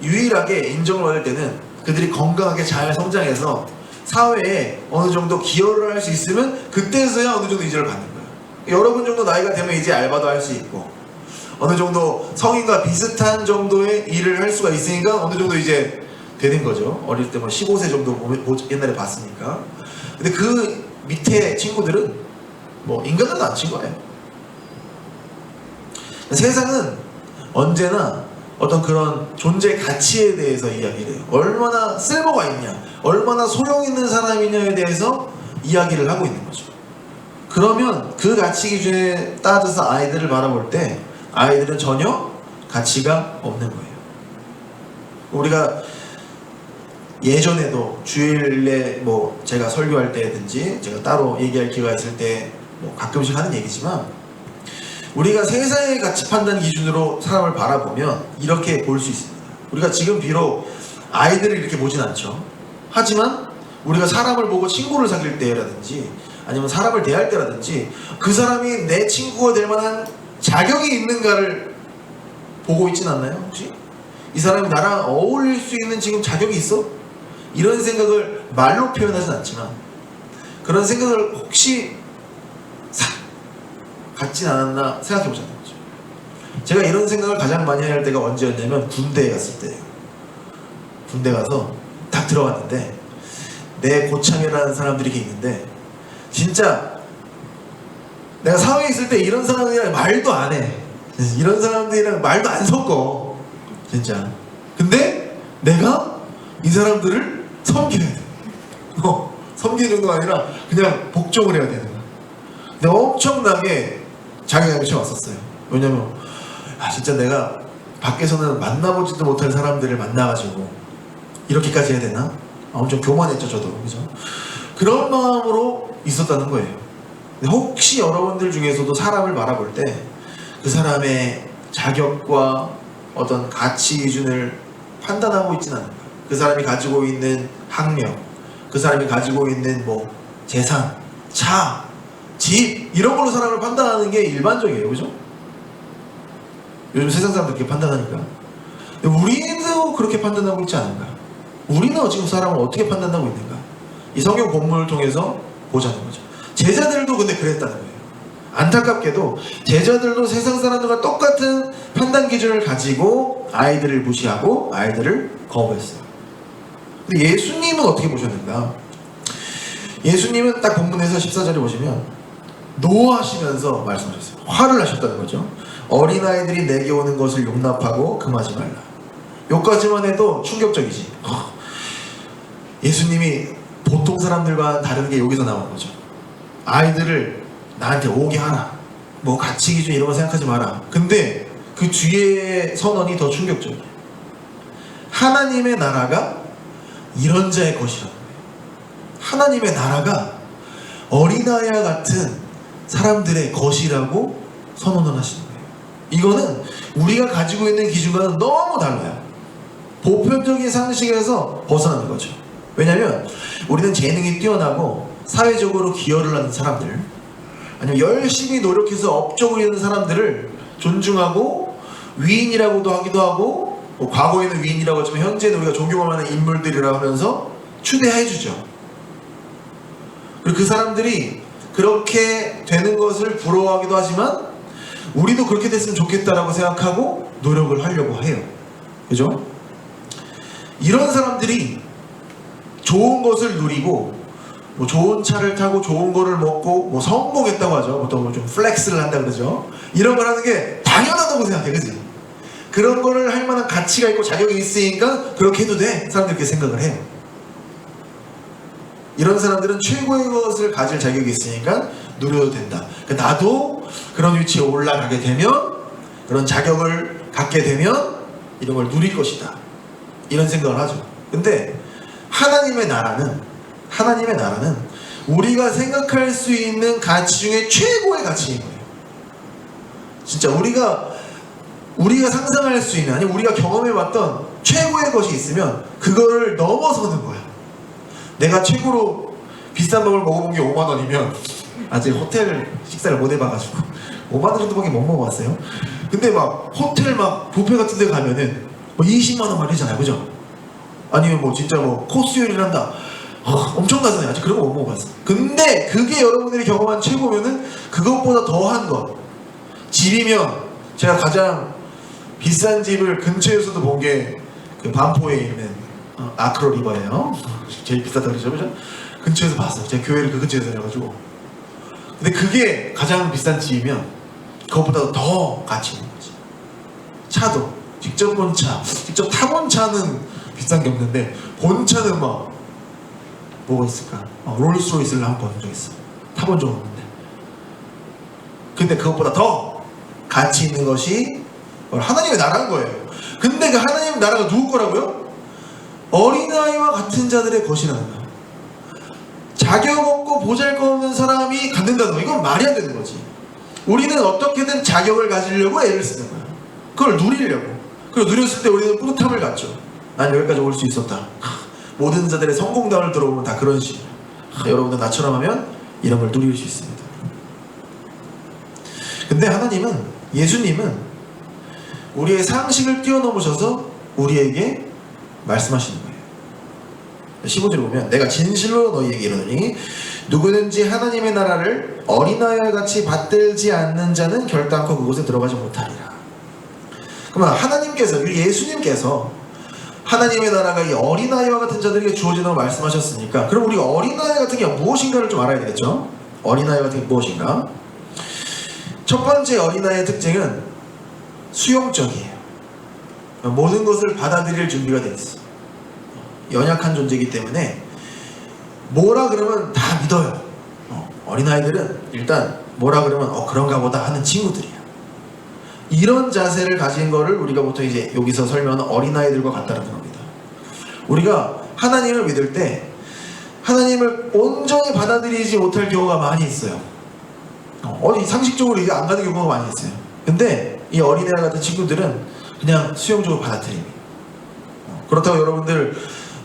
유일하게 인정을 받을 때는 그들이 건강하게 잘 성장해서 사회에 어느 정도 기여를 할 수 있으면 그때서야 어느 정도 인정을 받는 거예요. 여러분 정도 나이가 되면 이제 알바도 할 수 있고 어느 정도 성인과 비슷한 정도의 일을 할 수가 있으니까 어느 정도 이제 되는 거죠. 어릴 때 뭐 15세 정도 옛날에 봤으니까. 근데 그 밑에 친구들은 뭐 인간들도 안 친 거예요. 세상은 언제나 어떤 그런 존재 가치에 대해서 이야기를 해요. 얼마나 쓸모가 있냐, 얼마나 소용 있는 사람이냐에 대해서 이야기를 하고 있는 거죠. 그러면 그 가치 기준에 따져서 아이들을 바라볼 때 아이들은 전혀 가치가 없는 거예요. 우리가 예전에도 주일에 뭐 제가 설교할 때든지 제가 따로 얘기할 기회가 있을 때 뭐 가끔씩 하는 얘기지만, 우리가 세상의 가치 판단 기준으로 사람을 바라보면 이렇게 볼 수 있습니다. 우리가 지금 비록 아이들을 이렇게 보진 않죠. 하지만 우리가 사람을 보고 친구를 사귈 때라든지 아니면 사람을 대할 때라든지 그 사람이 내 친구가 될 만한 자격이 있는가를 보고 있진 않나요? 혹시? 이 사람이 나랑 어울릴 수 있는 지금 자격이 있어? 이런 생각을 말로 표현하진 않지만 그런 생각을 혹시 갖진 않았나 생각해 보자는 거죠. 제가 이런 생각을 가장 많이 할 때가 언제였냐면 군대에 갔을 때예요. 군대 가서 딱 들어갔는데 내 고참이라는 사람들이 이렇게 있는데, 진짜 내가 사회에 있을 때 이런 사람들이랑 말도 안 해. 이런 사람들이랑 말도 안 섞어. 진짜. 근데 내가 이 사람들을 섬겨야 돼. 섬기는 정도가 아니라 그냥 복종을 해야 되는 거야. 근데 엄청나게 자괴감이 왔었어요. 왜냐면 진짜 내가 밖에서는 만나보지도 못할 사람들을 만나가지고 이렇게까지 해야 되나? 엄청 교만했죠, 저도. 그죠? 그런 마음으로 있었다는 거예요. 근데 혹시 여러분들 중에서도 사람을 바라볼 때 그 사람의 자격과 어떤 가치 기준을 판단하고 있지는 않은가? 그 사람이 가지고 있는 학력, 그 사람이 가지고 있는 뭐 재산, 차, 집, 이런 걸로 사람을 판단하는 게 일반적이에요. 그죠? 요즘 세상 사람들 그렇게 판단하니까. 우리도 그렇게 판단하고 있지 않은가? 우리는 지금 사람을 어떻게 판단하고 있는가? 이 성경 본문을 통해서 보자는 거죠. 제자들도 근데 그랬다는 거예요. 안타깝게도 제자들도 세상 사람들과 똑같은 판단 기준을 가지고 아이들을 무시하고 아이들을 거부했어요. 근데 예수님은 어떻게 보셨는가? 예수님은 딱 본문에서 14절에 보시면 노하시면서 말씀하셨어요. 화를 나셨다는 거죠. 어린아이들이 내게 오는 것을 용납하고 금하지 말라. 여기까지만 해도 충격적이지. 예수님이 보통 사람들과 다른 게 여기서 나오는 거죠. 아이들을 나한테 오게 하라. 뭐 가치 기준 이런 거 생각하지 마라. 근데 그 뒤에 선언이 더 충격적이에요. 하나님의 나라가 이런 자의 것이라는 거예요. 하나님의 나라가 어린아이와 같은 사람들의 것이라고 선언을 하시는 거예요. 이거는 우리가 가지고 있는 기준과는 너무 달라요. 보편적인 상식에서 벗어나는 거죠. 왜냐하면 우리는 재능이 뛰어나고 사회적으로 기여를 하는 사람들, 아니면 열심히 노력해서 업적을 이루는 사람들을 존중하고 위인이라고도 하기도 하고, 뭐 과거에는 위인이라고 하지만 현재는 우리가 존경하는 인물들이라고 하면서 추대해주죠. 그리고 그 사람들이 그렇게 되는 것을 부러워하기도 하지만 우리도 그렇게 됐으면 좋겠다라고 생각하고 노력을 하려고 해요. 그죠? 이런 사람들이 좋은 것을 누리고 뭐 좋은 차를 타고 좋은 거를 먹고 뭐 성공했다고 하죠. 보통 좀 플렉스를 한다 그러죠. 이런 걸 하는 게 당연하다고 생각해. 그치? 그런 거를 할 만한 가치가 있고 자격이 있으니까 그렇게 해도 돼. 사람들이 그렇게 생각을 해요. 이런 사람들은 최고의 것을 가질 자격이 있으니까 누려도 된다. 나도 그런 위치에 올라가게 되면, 그런 자격을 갖게 되면 이런 걸 누릴 것이다. 이런 생각을 하죠. 근데 하나님의 나라는 우리가 생각할 수 있는 가치 중에 최고의 가치인 거예요. 진짜 우리가 상상할 수 있는, 아니면 우리가 경험해봤던 최고의 것이 있으면 그거를 넘어서는 거야. 내가 최고로 비싼 밥을 먹어본 게 5만 원이면, 아직 호텔 식사를 못 해봐가지고 5만 원 정도밖에 못 먹어봤어요. 근데 막 호텔 막 뷔페 같은 데 가면은 뭐 20만 원 말이잖아요. 그죠? 아니면 뭐 진짜 뭐 코스 요리를 한다. 엄청나잖아요. 아직 그런 거 못 먹어봤어. 근데 그게 여러분들이 경험한 최고면은 그것보다 더한 것. 집이면 제가 가장 비싼 집을 근처에서도 본 게 그 반포에 있는 아크로 리버예요. 제일 비싸다고 그러죠. 그죠? 근처에서 봤어요. 제가 교회를 그 근처에서 해가지고. 근데 그게 가장 비싼 집이면 그것보다 더 가치 있는 거지. 차도 직접 본 차, 직접 타본 차는 비싼 게 없는데 본차는 막 뭐가 있을까? 롤스로이스를 한번 본 적 있어. 타본 적 없는데. 근데 그것보다 더 가치 있는 것이 하나님의 나라인 거예요. 근데 그 하나님 나라가 누구 거라고요? 어린아이와 같은 자들의 것이라는 거야. 자격 없고 보잘것없는 사람이 갖는다는 거, 이건 말이 안 되는 거지. 우리는 어떻게든 자격을 가지려고 애를 쓰는 거야. 그걸 누리려고. 그리고 누렸을 때 우리는 뿌듯함을 갖죠. 난 여기까지 올 수 있었다. 모든 자들의 성공담을 들어보면 다 그런 식이야. 여러분들 나처럼 하면 이런 걸 누릴 수 있습니다. 근데 하나님은, 예수님은 우리의 상식을 뛰어넘으셔서 우리에게 말씀하시는 거예요. 15절에 보면 내가 진실로 너희에게 이르노니 누구든지 하나님의 나라를 어린아이와 같이 받들지 않는 자는 결단코 그곳에 들어가지 못하리라. 그러면 하나님께서, 우리 예수님께서 하나님의 나라가 이 어린아이와 같은 자들에게 주어진다고 말씀하셨으니까, 그럼 우리가 어린아이 같은 게 무엇인가를 좀 알아야 되겠죠? 어린아이 같은 게 무엇인가? 첫 번째 어린아이의 특징은 수용적이에요. 모든 것을 받아들일 준비가 돼 있어. 연약한 존재이기 때문에 뭐라 그러면 다 믿어요. 어린아이들은 일단 뭐라 그러면 그런가 보다 하는 친구들이야. 이런 자세를 가진 거를 우리가 보통 이제 여기서 설명하는 어린아이들과 같다는 겁니다. 우리가 하나님을 믿을 때 하나님을 온전히 받아들이지 못할 경우가 많이 있어요. 상식적으로 이게 안 가는 경우가 많이 있어요. 근데 이 어린애와 같은 친구들은 그냥 수용적으로 받아들입니다. 그렇다고 여러분들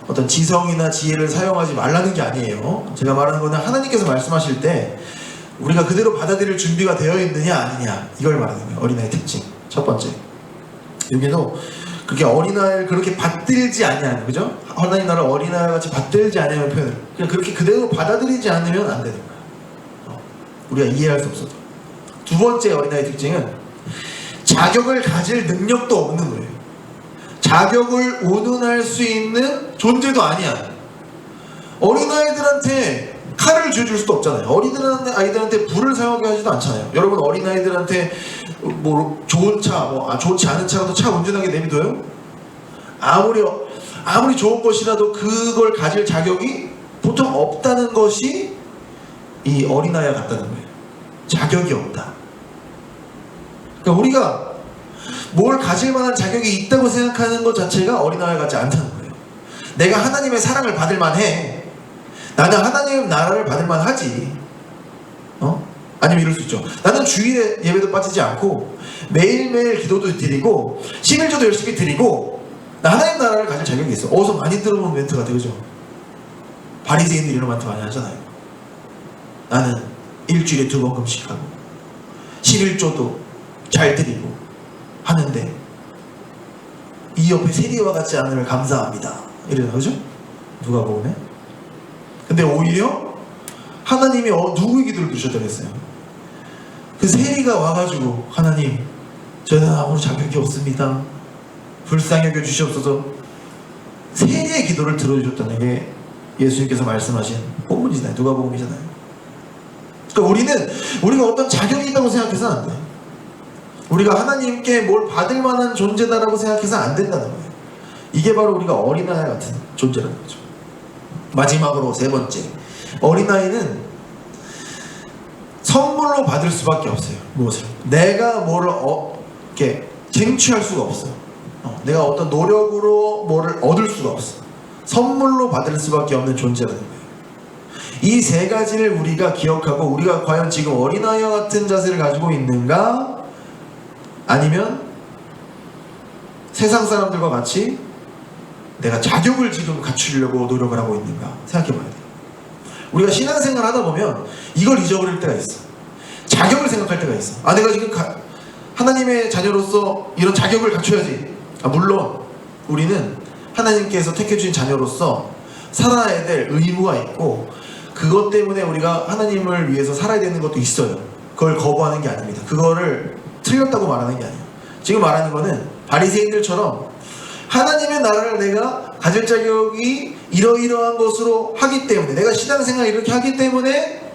어떤 지성이나 지혜를 사용하지 말라는 게 아니에요. 제가 말하는 거는 하나님께서 말씀하실 때 우리가 그대로 받아들일 준비가 되어 있느냐 아니냐, 이걸 말하는 거예요. 어린아이의 특징 첫 번째. 여기도 그게 어린아이를 그렇게 받들지 않냐는, 그죠? 하나님 나라를 어린아이와 같이 받들지 않냐는 표현을, 그냥 그렇게 그대로 받아들이지 않으면 안 되는 거예요. 우리가 이해할 수 없어도. 두 번째 어린아이의 특징은 자격을 가질 능력도 없는 거예요. 자격을 운운할 수 있는 존재도 아니야. 어린아이들한테 칼을 쥐어줄 수도 없잖아요. 어린아이들한테 불을 사용하게 하지도 않잖아요. 여러분 어린아이들한테 뭐 좋은 차, 좋지 않은 차라도 차 운전하게 내비둬요? 아무리 좋은 것이라도 그걸 가질 자격이 보통 없다는 것이 이 어린아이와 같다는 거예요. 자격이 없다. 그러니까 우리가 뭘 가질 만한 자격이 있다고 생각하는 것 자체가 어린아이 같지 않다는 거예요. 내가 하나님의 사랑을 받을 만해. 나는 하나님의 나라를 받을 만하지. 아니면 이럴 수 있죠. 나는 주일에 예배도 빠지지 않고 매일매일 기도도 드리고 11조도 열심히 드리고 나 하나님 나라를 가질 자격이 있어. 어디서 많이 들어본 멘트 같아요, 그죠? 바리새인들이 이런 멘트 많이 하잖아요. 나는 일주일에 2번 금식하고 11조도 잘 드리고 하는데 이 옆에 세리와 같지 않음을 감사합니다. 이래요, 그죠? 누가 보면. 근데 오히려 하나님이 누구의 기도를 들으셨다고 했어요? 그 세리가 와가지고 하나님, 저는 아무 자격이 없습니다. 불쌍히 여겨 주시옵소서. 세리의 기도를 들어주셨다는 게 예수님께서 말씀하신 본문이잖아요. 누가복음이잖아요. 그러니까 우리가 어떤 자격이 있다고 생각해서는 안 돼요. 우리가 하나님께 뭘 받을 만한 존재다라고 생각해서는 안 된다는 거예요. 이게 바로 우리가 어린아이 같은 존재라는 거죠. 마지막으로 세 번째, 어린아이는 선물로 받을 수밖에 없어요. 무엇을? 내가 뭐를 이렇게 쟁취할 수가 없어요. 내가 어떤 노력으로 뭐를 얻을 수가 없어. 선물로 받을 수밖에 없는 존재라는 거예요. 이 세 가지를 우리가 기억하고 우리가 과연 지금 어린아이와 같은 자세를 가지고 있는가, 아니면 세상 사람들과 같이 내가 자격을 지금 갖추려고 노력을 하고 있는가 생각해 봐야 돼요. 우리가 신앙생활 하다 보면 이걸 잊어버릴 때가 있어. 자격을 생각할 때가 있어. 내가 지금 하나님의 자녀로서 이런 자격을 갖춰야지. 물론 우리는 하나님께서 택해주신 자녀로서 살아야 될 의무가 있고, 그것 때문에 우리가 하나님을 위해서 살아야 되는 것도 있어요. 그걸 거부하는 게 아닙니다. 그거를 틀렸다고 말하는 게 아니에요. 지금 말하는 거는 바리새인들처럼 하나님의 나라를 내가 가질 자격이 이러이러한 것으로 하기 때문에, 내가 신앙생활을 이렇게 하기 때문에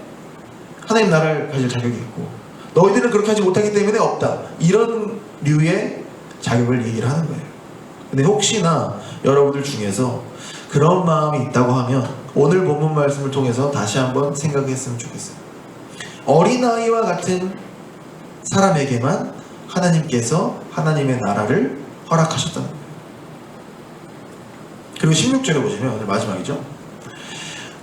하나님 나라를 가질 자격이 있고, 너희들은 그렇게 하지 못하기 때문에 없다. 이런 류의 자격을 얘기를 하는 거예요. 근데 혹시나 여러분들 중에서 그런 마음이 있다고 하면 오늘 본문 말씀을 통해서 다시 한번 생각했으면 좋겠어요. 어린아이와 같은 사람에게만 하나님께서 하나님의 나라를 허락하셨다는 거예요. 그리고 16절에 보시면 오늘 마지막이죠.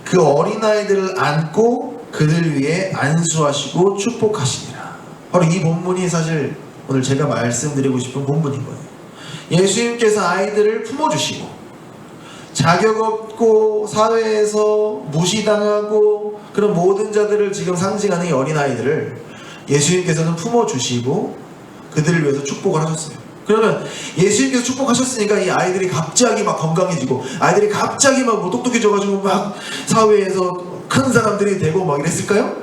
그 어린아이들을 안고 그들 위에 안수하시고 축복하시니라. 바로 이 본문이 사실 오늘 제가 말씀드리고 싶은 본문인 거예요. 예수님께서 아이들을 품어주시고 자격 없고 사회에서 무시당하고 그런 모든 자들을 지금 상징하는 이 어린아이들을 예수님께서는 품어주시고 그들을 위해서 축복을 하셨어요. 그러면 예수님께서 축복하셨으니까 이 아이들이 갑자기 막 건강해지고 아이들이 갑자기 막 뭐 똑똑해져가지고 막 사회에서 큰 사람들이 되고 막 이랬을까요?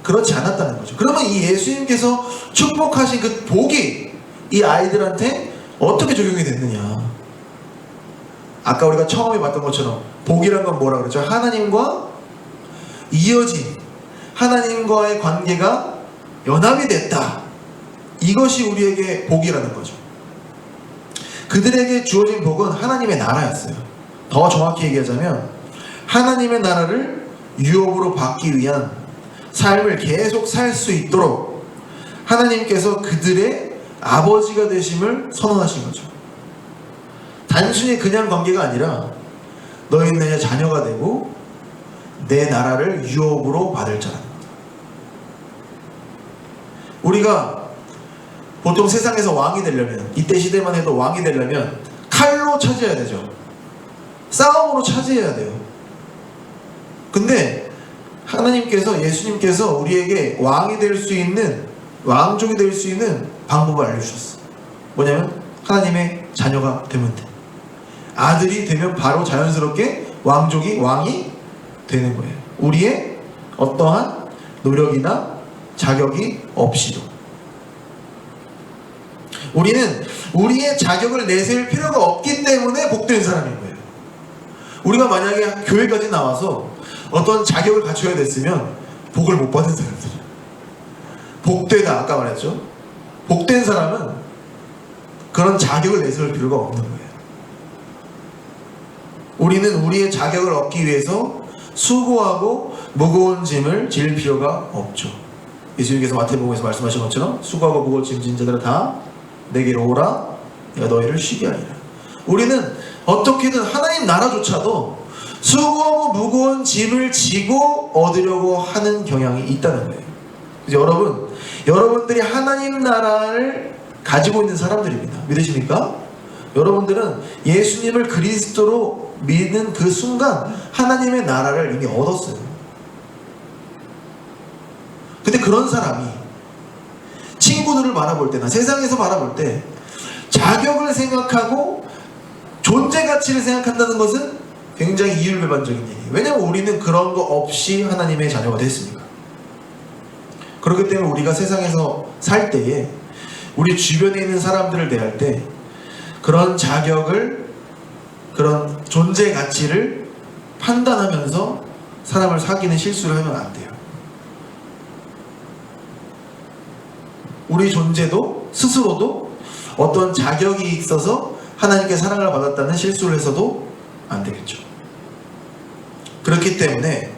그렇지 않았다는 거죠. 그러면 이 예수님께서 축복하신 그 복이 이 아이들한테 어떻게 적용이 됐느냐. 아까 우리가 처음에 봤던 것처럼 복이란 건 뭐라 그랬죠? 하나님과 이어진 하나님과의 관계가 연합이 됐다. 이것이 우리에게 복이라는 거죠. 그들에게 주어진 복은 하나님의 나라였어요. 더 정확히 얘기하자면 하나님의 나라를 유업으로 받기 위한 삶을 계속 살 수 있도록 하나님께서 그들의 아버지가 되심을 선언하신 거죠. 단순히 그냥 관계가 아니라 너희는 내 자녀가 되고 내 나라를 유업으로 받을 자라는 거다. 우리가 보통 세상에서 왕이 되려면, 이때 시대만 해도 왕이 되려면 칼로 차지해야 되죠. 싸움으로 차지해야 돼요. 근데 하나님께서, 예수님께서 우리에게 왕이 될 수 있는, 왕족이 될 수 있는 방법을 알려주셨어요. 뭐냐면 하나님의 자녀가 되면 돼. 아들이 되면 바로 자연스럽게 왕이 되는 거예요. 우리의 어떠한 노력이나 자격이 없이도. 우리는 우리의 자격을 내세울 필요가 없기 때문에 복된 사람인 거예요. 우리가 만약에 교회까지 나와서 어떤 자격을 갖춰야 됐으면 복을 못 받은 사람들이에요. 복되다, 아까 말했죠. 복된 사람은 그런 자격을 내세울 필요가 없는 거예요. 우리는 우리의 자격을 얻기 위해서 수고하고 무거운 짐을 질 필요가 없죠. 예수님께서 마태복음에서 말씀하신 것처럼 수고하고 무거운 짐 진 자들아 다 내게로 오라, 내가 너희를 쉬게 하리라. 우리는 어떻게든 하나님 나라조차도 수고하고 무거운 짐을 지고 얻으려고 하는 경향이 있다는 거예요. 그래서 여러분들이 하나님 나라를 가지고 있는 사람들입니다. 믿으십니까? 여러분들은 예수님을 그리스도로 믿는 그 순간 하나님의 나라를 이미 얻었어요. 근데 그런 사람이 친구들을 바라볼 때나 세상에서 바라볼 때 자격을 생각하고 존재 가치를 생각한다는 것은 굉장히 이율배반적인 얘기예요. 왜냐하면 우리는 그런 거 없이 하나님의 자녀가 됐으니까. 그렇기 때문에 우리가 세상에서 살 때에 우리 주변에 있는 사람들을 대할 때 그런 자격을, 그런 존재 가치를 판단하면서 사람을 사귀는 실수를 하면 안 돼요. 우리 존재도 스스로도 어떤 자격이 있어서 하나님께 사랑을 받았다는 실수를 해서도 안 되겠죠. 그렇기 때문에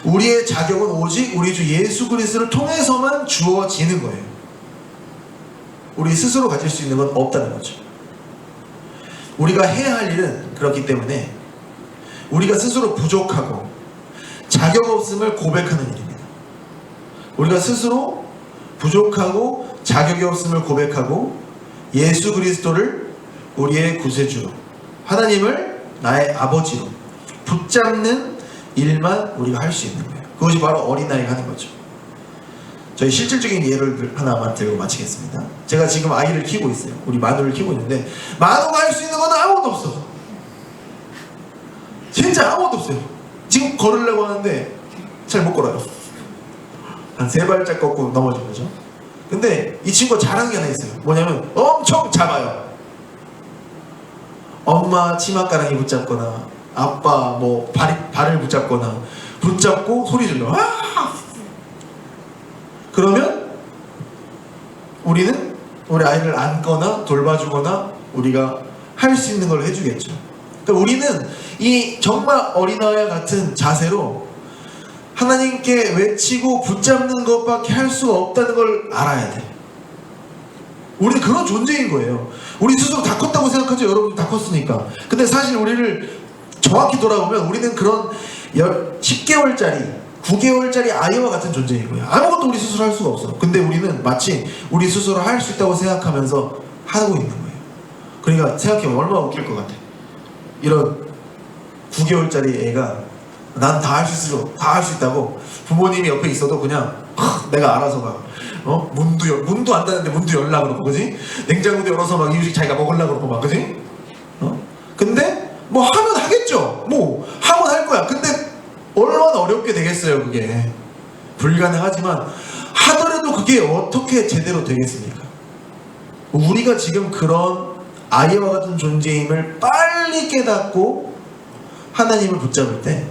우리의 자격은 오직 우리 주 예수 그리스도를 통해서만 주어지는 거예요. 우리 스스로 가질 수 있는 건 없다는 거죠. 우리가 해야 할 일은 그렇기 때문에 우리가 스스로 부족하고 자격 없음을 고백하는 일입니다. 우리가 스스로 부족하고 자격이 없음을 고백하고 예수 그리스도를 우리의 구세주로, 하나님을 나의 아버지로 붙잡는 일만 우리가 할 수 있는 거예요. 그것이 바로 어린아이가 하는 거죠. 저희 실질적인 예를 하나만 들고 마치겠습니다. 제가 지금 아이를 키우고 있어요. 우리 마누를 키우고 있는데 마누가 할 수 있는 건 아무것도 없어. 진짜 아무것도 없어요. 지금 걸으려고 하는데 잘 못 걸어요. 한 3발짝 걷고 넘어진 거죠. 근데 이 친구가 잘하는 게 하나 있어요. 뭐냐면 엄청 잡아요. 엄마 치맛가랑이 붙잡거나 아빠 뭐 발을 붙잡거나 붙잡고 소리 질러. 아! 그러면 우리는 우리 아이를 안거나 돌봐주거나 우리가 할 수 있는 걸 해주겠죠. 그러니까 우리는 이 정말 어린아이와 같은 자세로 하나님께 외치고 붙잡는 것밖에 할 수가 없다는 걸 알아야 돼. 우리는 그런 존재인 거예요. 우리 스스로 다 컸다고 생각하죠. 여러분 다 컸으니까. 근데 사실 우리를 정확히 돌아보면 우리는 그런 10개월짜리 9개월짜리 아이와 같은 존재인 거예요. 아무것도 우리 스스로 할 수가 없어. 근데 우리는 마치 우리 스스로 할 수 있다고 생각하면서 하고 있는 거예요. 그러니까 생각해보면 얼마나 웃길 것 같아. 이런 9개월짜리 애가 난 다 할 수 있어, 다 할 수 있다고 부모님이 옆에 있어도 그냥 내가 알아서 막 문도 안 닫는데 문도 열라 그러고, 그지? 냉장고도 열어서 막 이유식 자기가 먹으려고 그러고 막, 그지? 근데 뭐 하면 하겠죠. 뭐 하면 할 거야. 근데 얼마나 어렵게 되겠어요. 그게 불가능하지만 하더라도 그게 어떻게 제대로 되겠습니까? 우리가 지금 그런 아이와 같은 존재임을 빨리 깨닫고 하나님을 붙잡을 때,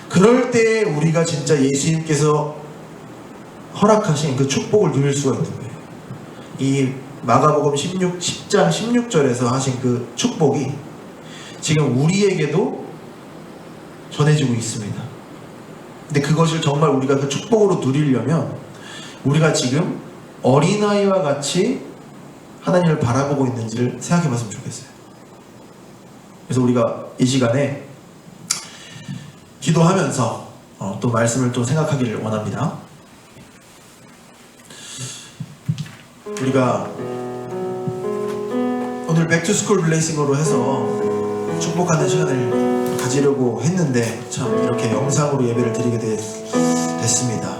그럴 때 우리가 진짜 예수님께서 허락하신 그 축복을 누릴 수가 있는 거예요. 이 마가복음 10장 16절에서 하신 그 축복이 지금 우리에게도 전해지고 있습니다. 근데 그것을 정말 우리가 그 축복으로 누리려면 우리가 지금 어린아이와 같이 하나님을 바라보고 있는지를 생각해 봤으면 좋겠어요. 그래서 우리가 이 시간에 기도하면서 또 말씀을 또 생각하기를 원합니다. 우리가 오늘 백투스쿨 블레이싱으로 해서 축복하는 시간을 가지려고 했는데 참 이렇게 영상으로 예배를 드리게 됐습니다.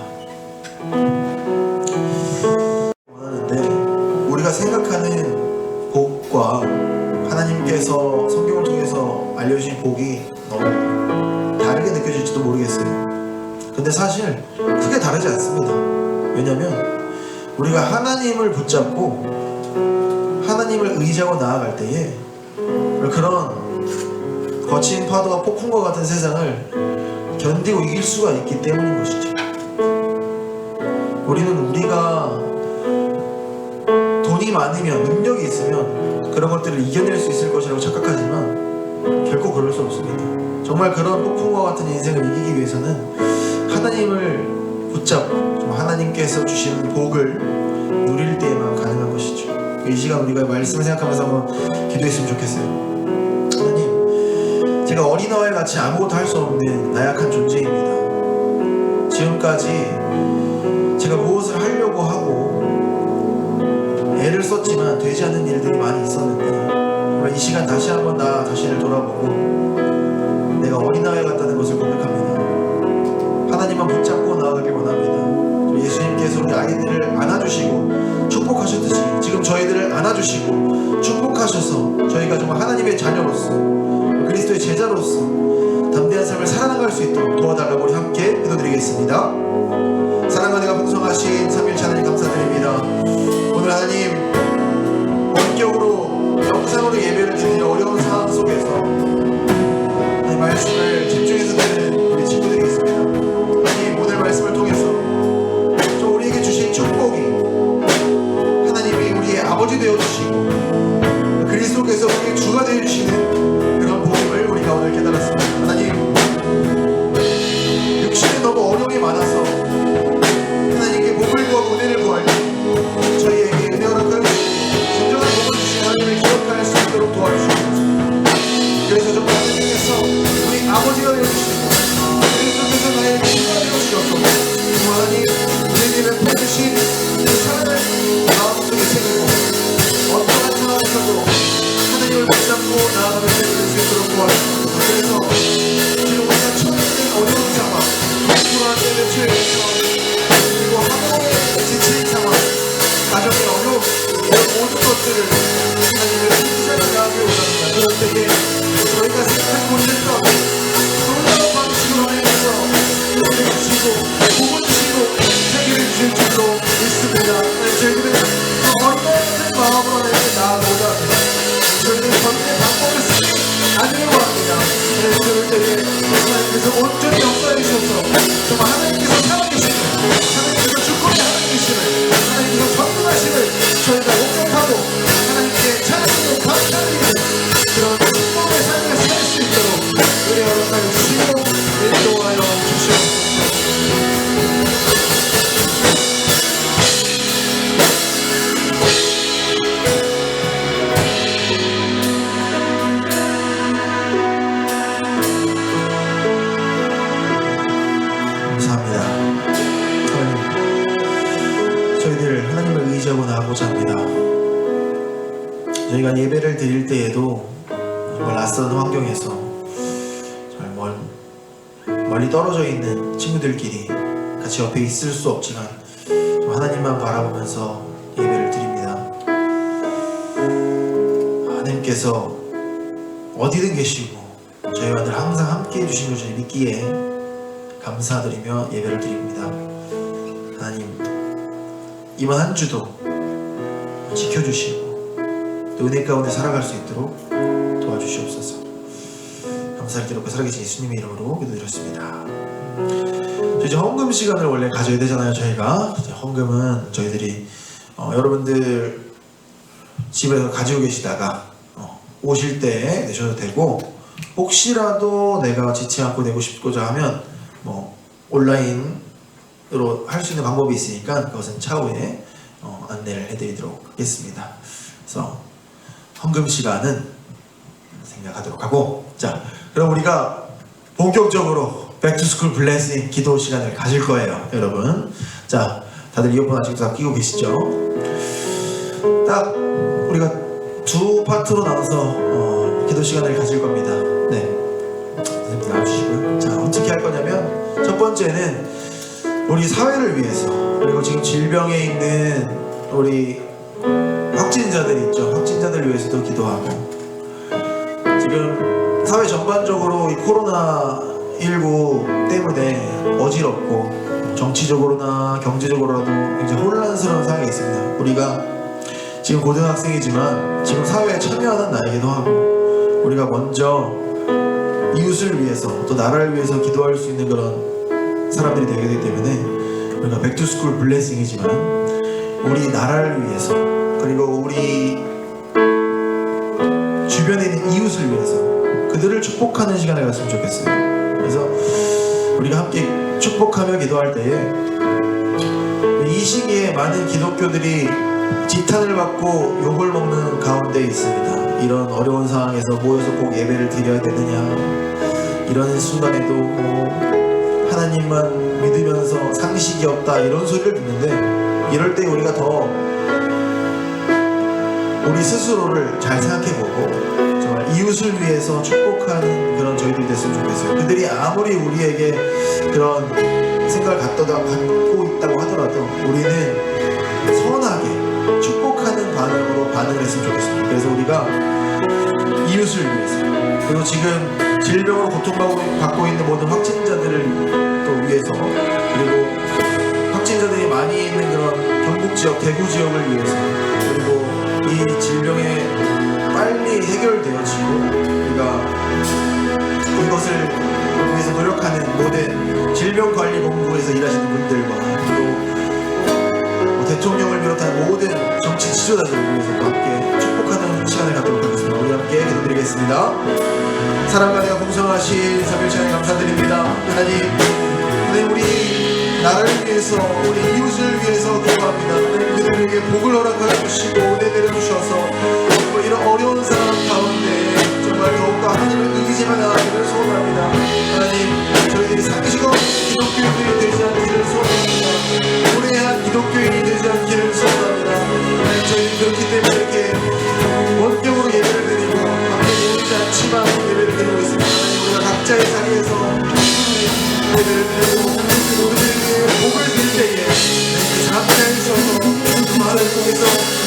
원하는데 우리가 생각하는 복과 하나님께서 성경을 통해서 알려주신 복이 너무 다르게 느껴질지도 모르겠어요. 근데 사실 크게 다르지 않습니다. 왜냐면 우리가 하나님을 붙잡고 하나님을 의지하고 나아갈 때에 그런 거친 파도와 폭풍과 같은 세상을 견디고 이길 수가 있기 때문인 것이죠. 우리가 돈이 많으면, 능력이 있으면 그런 것들을 이겨낼 수 있을 것이라고 착각하지만 결코 그럴 수 없습니다. 정말 그런 폭풍과 같은 인생을 이기기 위해서는 하나님을 붙잡고 하나님께서 주시는 복을 누릴 때에만 가능한 것이죠. 이 시간 우리가 말씀을 생각하면서 한번 기도했으면 좋겠어요. 하나님, 제가 어린아이와 같이 아무것도 할 수 없는 나약한 존재입니다. 지금까지 제가 무엇을 하려고 하고 애를 썼지만 되지 않는 일들이 많이 있었는데, 이 시간 다시 한번 나 자신을 돌아보고 내가 어린아이 같다는 것을 고백합니다. 하나님만 붙잡고 나아가길 원합니다. 예수님께서 우리 아이들을 안아주시고 축복하셨듯이 지금 저희들을 안아주시고 축복하셔서 저희가 정말 하나님의 자녀로서 그리스도의 제자로서 담대한 삶을 살아나갈 수 있도록 도와달라고 우리 함께 기도드리겠습니다. 사랑과 내가 풍성하신 삼위일체 하나님 감사드립니다. 오늘 하나님 원격으로 영상으로 예배를 드리는 어려운 상황 속에서 하나님 말씀을 집중해서 듣는 우리 친구들이 있습니다. 하나님 오늘 말씀을 통해서 또 우리에게 주신 축복이 하나님이 우리의 아버지 되어주시고 그리스도께서 우리의 주가 되어주시는 그런 복음을 우리가 오늘 깨달았습니다. 하나님, 육신에 너무 어려움이 많아서 하나님께 복을 구하고 은혜를 구할 때 저희에게 은혜 허락하여 진정한 복을 주신 하나님을 기억할 수 있도록 도와주시옵소서. 그래서 정말 하나님께서 우리 아버지가 되어주시고 그리스도께서 나의 주가 되어주셔서 하나님 우리에게 베푸신 그 사랑을 마음속에 새기고 어떠한 상황에서도 하나님을 붙잡고 나아가며 살릴 수 있도록 도와주시옵소서. 그래서 지금 우리가 처해 있는 어려운 상황, 불안한 매출의 상황, 그리고 학업에 지친 상황, 가정의 어려움, 이런 모든 것들을 하나님의 붙잡아 나아가며 원합니다. 그럴 때에 저희가 생각한 곳에서 놀라운 방식으로 하나님께서 은혜를 주시고 복을 주시고 생기를 주실 줄로 믿습니다. 저희들은 어린아이 같은 마음으로 하나님께 나아가고자 합니다. 저희는 전의 방법을 쓰지 않으려고 합니다. 그럴 때에 하나님께서 온전히 역사해 주셔서 정말 하나님께서 살아계시는, 하나님께서 주권의 하나님이심을, 하나님께서 전능하심을 저희가 옥상하고 하나님께 찬양하고 감사드리는 그런 축복의 삶을 살 수 있도록 은혜 허락하여 주시고 인도하여 주시옵소서. 나가고자 합니다. 저희가 예배를 드릴 때에도 정말 낯선 환경에서 정말 멀리 떨어져 있는 친구들끼리 같이 옆에 있을 수 없지만 하나님만 바라보면서 예배를 드립니다. 하나님께서 어디든 계시고 저희와 늘 항상 함께 해주신 것을 믿기에 감사드리며 예배를 드립니다. 하나님, 이번 한 주도 지켜주시고 또 은혜 가운데 살아갈 수 있도록 도와주시옵소서. 감사를 기록해 살아계신 예수님의 이름으로 기도드렸습니다. 이제 헌금 시간을 원래 가져야 되잖아요. 저희가 헌금은 저희들이 여러분들 집에서 가지고 계시다가 오실 때 내셔도 되고, 혹시라도 내가 지치 않고 내고 싶고자 하면 온라인으로 할 수 있는 방법이 있으니까 그것은 차후에 안내를 해드리도록 하겠습니다. 그래서 헌금 시간은 생략하도록 하고, 자, 그럼 우리가 본격적으로 백투스쿨 블레싱 기도 시간을 가질 거예요, 여러분. 자, 다들 이어폰 아직도 다 끼고 계시죠? 딱 우리가 두 파트로 나눠서 기도 시간을 가질 겁니다. 네, 선생님 나와주시고요. 자, 어떻게 할 거냐면, 첫 번째는 우리 사회를 위해서, 그리고 지금 질병에 있는 우리 확진자들 있죠. 확진자들 위해서도 기도하고, 지금 사회 전반적으로 이 코로나19 때문에 어지럽고 정치적으로나 경제적으로라도 굉장히 혼란스러운 상황에 있습니다. 우리가 지금 고등학생이지만 지금 사회에 참여하는 나이기도 하고, 우리가 먼저 이웃을 위해서 또 나라를 위해서 기도할 수 있는 그런 사람들이 되게 되기 때문에 우리가 백투스쿨 블레싱이지만 우리 나라를 위해서, 그리고 우리 주변에 있는 이웃을 위해서 그들을 축복하는 시간을 갖으면 좋겠어요. 그래서 우리가 함께 축복하며 기도할 때에 이 시기에 많은 기독교들이 지탄을 받고 욕을 먹는 가운데 있습니다. 이런 어려운 상황에서 모여서 꼭 예배를 드려야 되느냐, 이런 순간에도 하나님만 믿으면서 상식이 없다, 이런 소리를 듣는데, 이럴 때 우리가 더 우리 스스로를 잘 생각해보고 정말 이웃을 위해서 축복하는 그런 저희들이 됐으면 좋겠어요. 그들이 아무리 우리에게 그런 생각을 갖고 있다고 하더라도 우리는 선하게 축복하는 반응으로 반응을 했으면 좋겠습니다. 그래서 우리가 이웃을 위해서, 그리고 지금 질병으로 고통받고 있는 모든 확진자들을 또 위해서, 그리고 확진자들이 많이 있는 그런 경북 지역, 대구 지역을 위해서, 그리고 이 질병에 빨리 해결되어지고 우리가 이것을 위해서 노력하는 모든 질병관리본부에서 일하시는 분들과, 또 대통령을 비롯한 모든 정치 지도자들을 위해서 함께 축복하는 시간을 갖도록 하겠습니다. 우리 함께 기도드리겠습니다. 사랑과 내가 공성하신 삼일체에 감사드립니다. 하나님, 우리 나라를 위해서, 우리 이웃을 위해서 기도합니다. 하나님, 그들에게 복을 허락하여 주시고 은혜 내려주셔서 정말 이런 어려운 상황 가운데 정말 더욱더 하나님을 의지만 하기를 소원합니다. 하나님, 저희들이 상식 없는 기독교인들이 되지 않기를 소원합니다. 무례한 기독교인이 되지 않기를 소원합니다. 하나님, 저희는 그렇기 때문에 이렇게 원격으로 예배를 드리고 함께 모이지 않지만 예배를 드리고 있습니다. 하나님, 우리가 각자의 자리에서 예배를 드리고 우리에게 복을 빌 때에 각자에 있어서 그 말을 통해서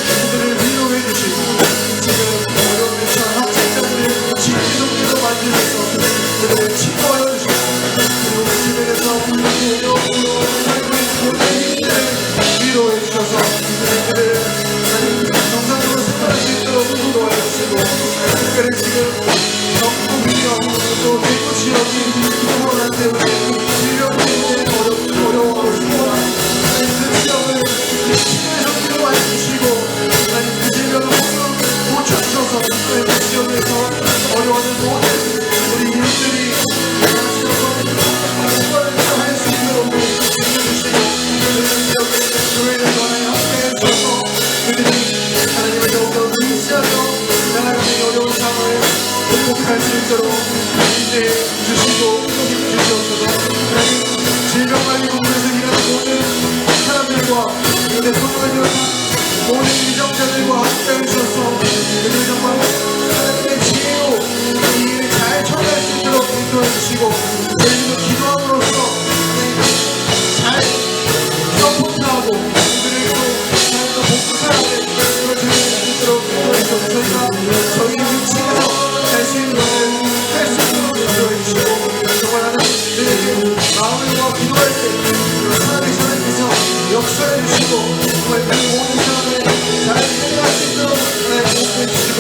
그들을 위로해 주시고, 지금 어려운 처한 확진자들을 지키성기로 만들어서 그들을 치료하여 주시고, 그리고 그 주변에서 어려움으로 살고 있는 모든 이들을 위로해 주셔서 그들을 정상적으로 생활할 수 있도록 인도하여 주시고, 특별히 지금 전국 지역 또 대구 지역이 코로나 때문에 질병 때문에 어려워하고 있습니다. 그 지역을 치료의 성기로 만드시고, 그 질병을 고쳐주셔서 그 지역에서 어려워하는 모든 우리 이웃들이 수고를 할 수 있도록 해주시고, 그 지역의 교회들과 함께 해주셔서 그들이 하나님을 더욱더 의지하며 나아가는 어려운 상황을 극복할 수 있도록 인도해 주시고 힘 주시옵소서. 질병관리본부에서 일하는 모든 사람들과 대통령을 비롯한 모든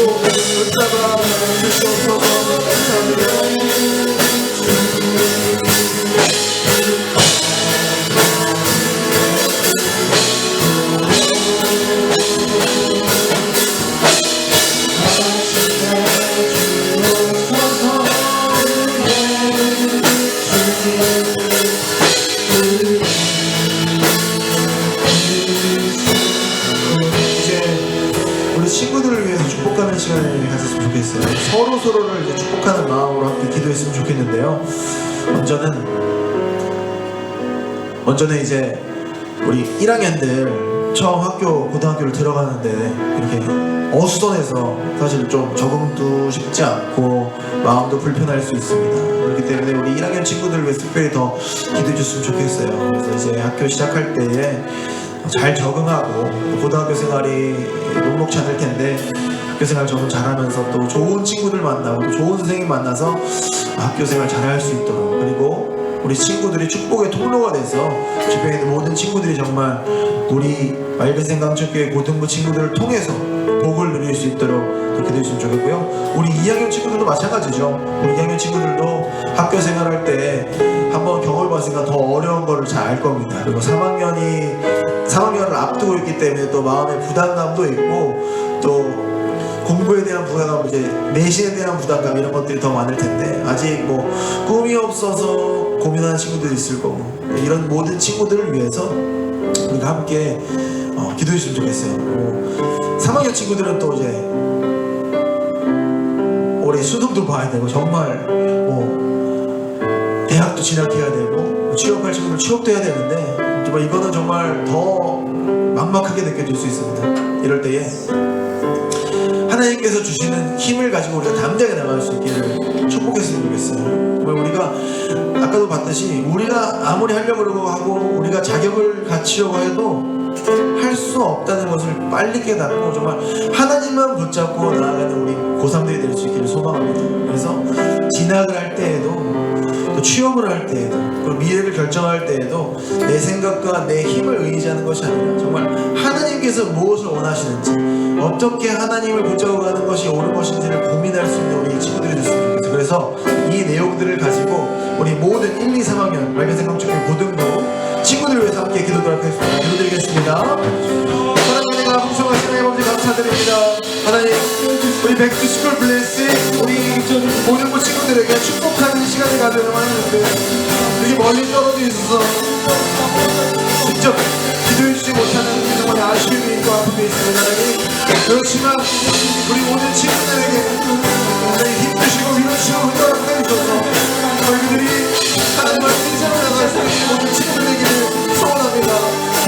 주시고 붙잡아 주시옵소서. 감사합니다. 우리 친구들을 위해서 축복하는 시간을 가졌으면 좋겠어요. 서로를 이제 축복하는 마음으로 함께 기도했으면 좋겠는데요. 먼저는 이제 우리 1학년들 처음 고등학교를 들어가는데 이렇게 어수선해서 사실 좀 적응도 쉽지 않고 마음도 불편할 수 있습니다. 그렇기 때문에 우리 1학년 친구들을 위해서 특별히 더 기도해 줬으면 좋겠어요. 그래서 이제 학교 시작할 때에 잘 적응하고 고등학교 생활이 녹록치 않을 텐데 학교 생활 적응 잘하면서 또 좋은 친구들 만나고 또 좋은 선생님 만나서 학교 생활 잘할 수 있도록, 그리고 우리 친구들이 축복의 통로가 돼서 주변에 있는 모든 친구들이 정말 우리 맑은생 강천교회 고등부 친구들을 통해서 복을 누릴 수 있도록 그렇게 되었으면 좋겠고요. 우리 2학년 친구들도 마찬가지죠. 우리 2학년 친구들도 학교 생활할 때 한번 경험해봤으니까 더 어려운 거를 잘 알 겁니다. 그리고 3학년을 앞두고 있기 때문에 또 마음의 부담감도 있고 또 공부에 대한 부담감, 이제 내신에 대한 부담감, 이런 것들이 더 많을 텐데 아직 뭐 꿈이 없어서 고민하는 친구들이 있을 거고, 이런 모든 친구들을 위해서 우리가 함께 기도해 주시면 좋겠어요. 3학년 친구들은 또 이제 올해 수능도 봐야 되고 정말 대학도 진학해야 되고 취업할 친구들 취업도 해야 되는데 정말 이거는 정말 더 막막하게 느껴질 수 있습니다. 이럴 때에 하나님께서 주시는 힘을 가지고 우리가 담대하게 나갈 수 있기를 축복했으면 좋겠어요. 정말 우리가 아까도 봤듯이 우리가 아무리 하려고 하고 우리가 자격을 갖추려고 해도 할 수 없다는 것을 빨리 깨닫고 정말 하나님만 붙잡고 나아가는 우리 고3들이 될 수 있기를 소망합니다. 그래서 진학을 할 때에도 또 취업을 할 때에도 그리고 미래를 결정할 때에도 내 생각과 내 힘을 의지하는 것이 아니라 정말 하나님께서 무엇을 원하시는지, 어떻게 하나님을 붙잡아가는 것이 옳은 것인지를 고민할 수 있는 우리 친구들이 됐으면 좋겠어요. 그래서 이 내용들을 가지고 우리 모든 1, 2, 3학년 맑은생 강천교회 고등부 친구들을 위해서 함께 기도드리겠습니다. 하나님의 나라 풍성하신 하나님 아버지 감사드립니다. 하나님, 우리 백투스쿨 블레싱 우리 고등부 친구들에게 축복하는 시간을 가져야 하는데 이렇게 멀리 떨어져 있어서 직접 기도해 주지 못하는 정말 아쉬움이 있고 아픔이 있습니다. 하나님, 그렇지만 우리 모든 친구들에게 굉장히 힘드시고 위로시고 흔들어 주셔서 저희들이 하나님 앞에 인생을 나갈 수 있는 모든 친구들 되기를 소원합니다.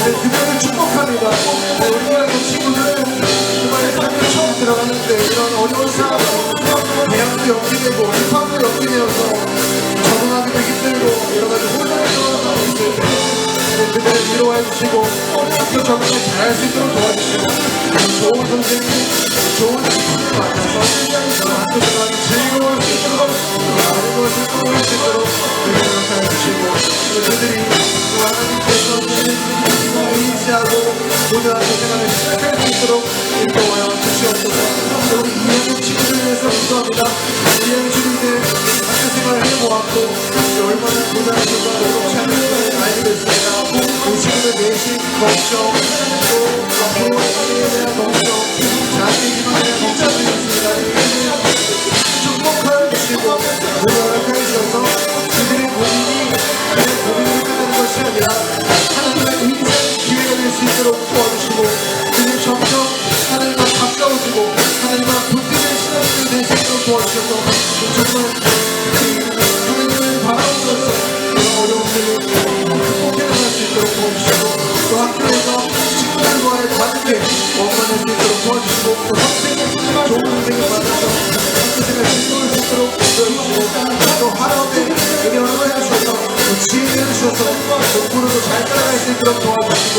그들을 축복합니다. 우리 교회 친구들 정말 학교 처음 들어가는데 이런 어려운 상황, 대학도 연기되고 입학도 연기되어서 적응하기도 힘들고 여러 가지 혼란을 떠나가고 있을 때 그들을 위로해 주시고 학교 적응을 잘할 수 있도록 도와주시고 좋은 선생님, 좋은 친구를 만나서 학교 생활이 즐거울 수 있도록 많은 것을 꿈꿀 수 있도록 그들을 나타내 주시고 그들이 하나님께서 의지하고 고등학교 생활을 시작할 수 있도록 인도하여 주시옵소서. 우리 2학년 친구들을 위해서 기도합니다. 2학년 친구들 학교 생활을 해보았고 얼마나 고등학교가 녹록치 않은지 알게 됐습니다. 우리 친구들 내신 걱정, 또 앞으로 미래에 대한 걱정, 자기 희망에 대한 걱정이 있습니다. 축복하여 주시고 노력하여 주셔서 그들의 고민이 그들의 고민을 끝내는 것이 아니라 하나님의 인생 기회가 될 수 있도록 도와주시고 그들이 점점 하나님과 가까워지고 하나님과 붙드는 신앙을 될 수 있도록 도와주셔서 정말 하나님을 바라보면서 이런 어려움들을 극복해 나갈 수 있도록 도와주시고 또 학교에서 친구들과의 관계 원만할 수 있도록 도와주시고 또 선생님, 좋은 선생님 만나서 학교 생활 즐거울 수 있도록 도와주시고 또 학업에 은혜를 허락해주셔서 또 지혜를 해주셔서 공부로도 잘 따라갈 수 있도록 도와주시고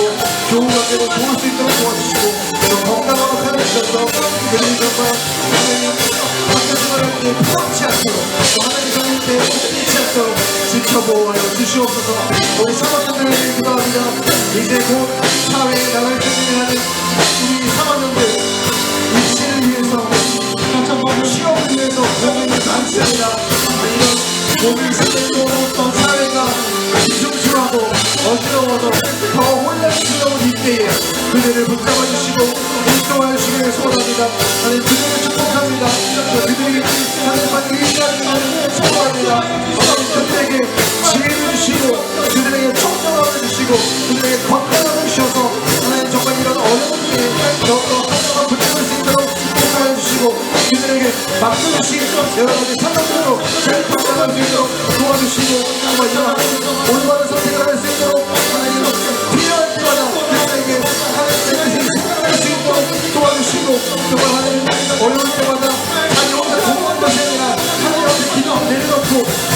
좋은 관계로 도울 수 있도록 도와주시고 또 건강하고 가르치셔서 그들이 정말 하나님 학교 생활할 때 부럽지 않도록 또 하나님 성령 때 헛되지 않도록 지켜보아여 주시옵소서. 우리 사모님들에게 기도합니다. 이제 곧 사회에 나갈 준비를 하는 우리 사모님들 입시를 위해서 소원합니다. 그들에게 지혜를 주시고 그들에게 청정함을 주시고 그들에게 건강함을 주셔서 하나님 정말 이런 어려운 때에 더욱더 한동안 붙잡을 수 있도록 인도하여 주시고 그들에게 막끊으신 여러 가지 상황으로 잘 판단할 수 있도록 도와주시고 정말 이런 올바른 선택을 할 수 있도록 하나님 필요할 때마다 그들에게 하나님의 뜻을 생각할 수 있도록 도와주시고 정말 하나님 어려울 때마다 자기 혼자 공부한 것이 아니라 하나님 앞에 기도 내려놓고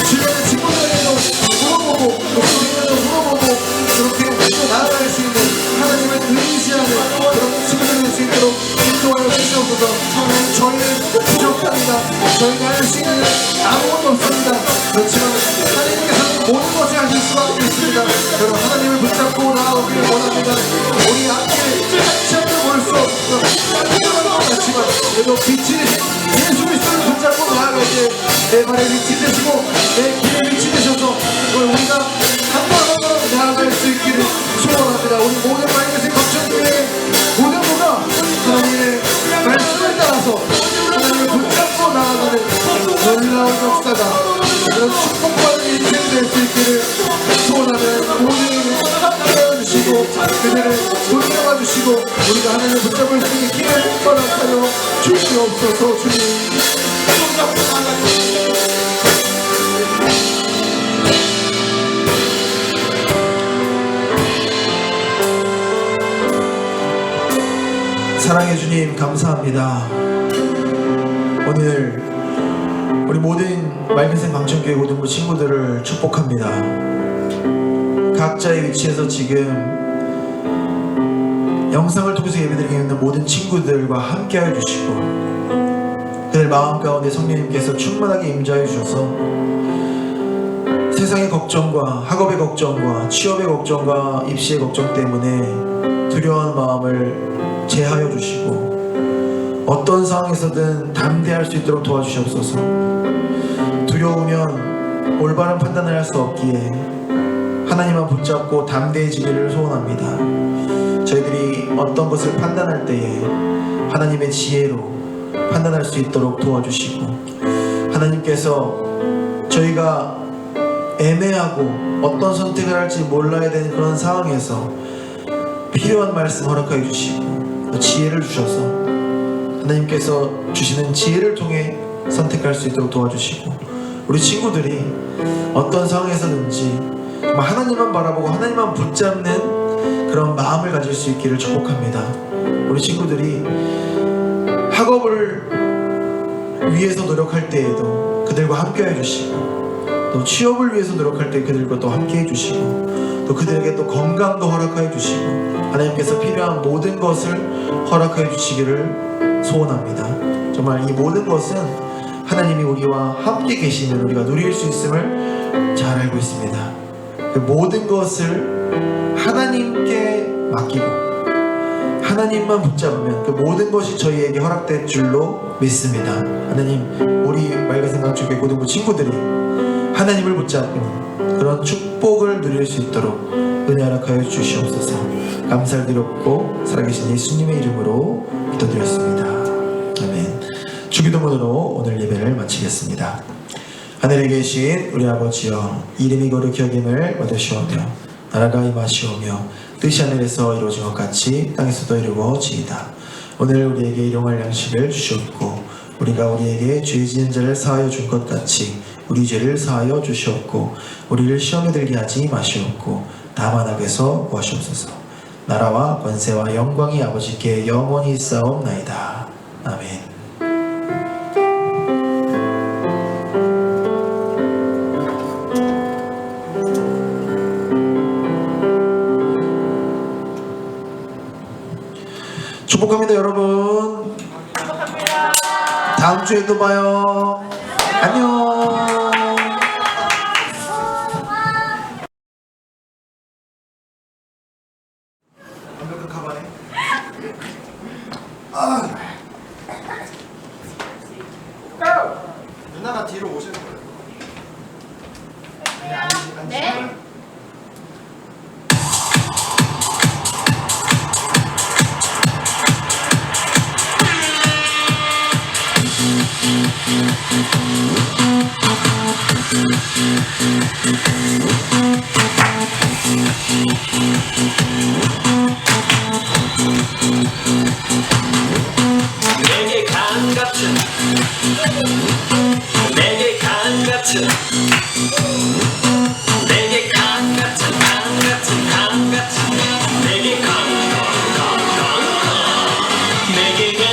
주변의 친구들에게도 물어보고 또 교인들도 물어보고 그렇게 또 나아갈 수 있는 하나님을 의지하는 그런 친구들이 될 수 있도록 인도하여 주시옵소서. 하나님 저희는 부족합니다. 저희가 할 수 있는 아무것도 없습니다. 그렇지만 하나님께서는 모든 것을 하실 수밖에 있습니다. 여러분 하나님을 붙잡고 나아오기를 원합니다. 우리 앞에 같이 한번 볼 수 없어 필요한 것 같지만 그래도 빛이 예수 그리스도를 붙잡고 나아갈 때 내 발에 빛이 되시고 내 길에 빛이 되셔서 우리가 한 번 한 번 나아갈 수 있기를 소원합니다. 우리 모든 말씀의 걱정들의 모든 누가 하나님의 말씀을 따라서 하나님을 붙잡고 나아가는 놀라운 역사가 그런 축복받은 인생 될 수 있기를 소원하는 모든 함께해 주시고 그들을 돌려봐 주시고 우리가 하나님을 붙잡을 수 있는 길을 허락하여 주시옵소서. 주님 사랑해 주님 감사합니다. 오늘 우리 모든 맑은샘 방천교회 고등부 친구들을 축복합니다. 각자의 위치에서 지금 영상을 통해서 예배드리고 있는 모든 친구들과 함께하여 주시고 그들 마음 가운데 성령님께서 충만하게 임재하여 주셔서 세상의 걱정과 학업의 걱정과 취업의 걱정과 입시의 걱정 때문에 두려운 마음을 제하여 주시고 어떤 상황에서든 담대할 수 있도록 도와주시옵소서. 두려우면 올바른 판단을 할 수 없기에 하나님만 붙잡고 담대해지기를 소원합니다. 저희들이 어떤 것을 판단할 때에 하나님의 지혜로 판단할 수 있도록 도와주시고 하나님께서 저희가 애매하고 어떤 선택을 할지 몰라야 되는 그런 상황에서 필요한 말씀 허락하여 주시고 지혜를 주셔서 하나님께서 주시는 지혜를 통해 선택할 수 있도록 도와주시고 우리 친구들이 어떤 상황에서든지 하나님만 바라보고 하나님만 붙잡는 그런 마음을 가질 수 있기를 축복합니다. 우리 친구들이 학업을 위해서 노력할 때에도 그들과 함께 해주시고 또 취업을 위해서 노력할 때 그들과 또 함께 해주시고 또 그들에게 또 건강도 허락하여 주시고 하나님께서 필요한 모든 것을 허락하여 주시기를 소원합니다. 정말 이 모든 것은 하나님이 우리와 함께 계시면 우리가 누릴 수 있음을 잘 알고 있습니다. 그 모든 것을 하나님께 맡기고 하나님만 붙잡으면 그 모든 것이 저희에게 허락될 줄로 믿습니다. 하나님 우리 맑은샘 방천교회 고등부 친구들이 하나님을 붙잡는 그런 축복을 누릴 수 있도록 은혜 허락하여 주시옵소서. 감사를 드렸고 살아계신 예수님의 이름으로 기도드렸습니다. 아멘. 주기도문으로 오늘 예배를 마치겠습니다. 하늘에 계신 우리 아버지여 이름이 거룩히 여김을 받으시오며 나라가 임하시오며 뜻이 하늘에서 이루어진 것 같이 땅에서도 이루어지이다. 오늘 우리에게 일용할 양식을 주시옵고 우리가 우리에게 죄 지은 자를 사하여 준 것 같이 우리 죄를 사하여 주시옵고 우리를 시험에 들게 하지 마시옵고 다만 악에서 구하시옵소서. 나라와 권세와 영광이 아버지께 영원히 있사옵나이다. 아멘. 축복합니다 여러분. 다음 주에도 봐요. 안녕. 완벽한 가방에. 누나가 뒤로 오시는 거예요. 네. Thank you. 내게 강 같은 내게 강 같은 내게 강 같은 강 같은 강 같은 내게 강강강강 내게 강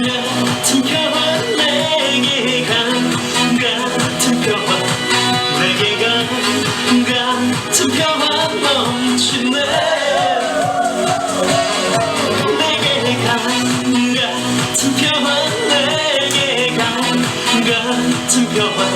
같은 평화 내게 강 같은 평화 내게 강 같은 평화 넘치네 내게 강 같은 평화 내게 강 같은 평화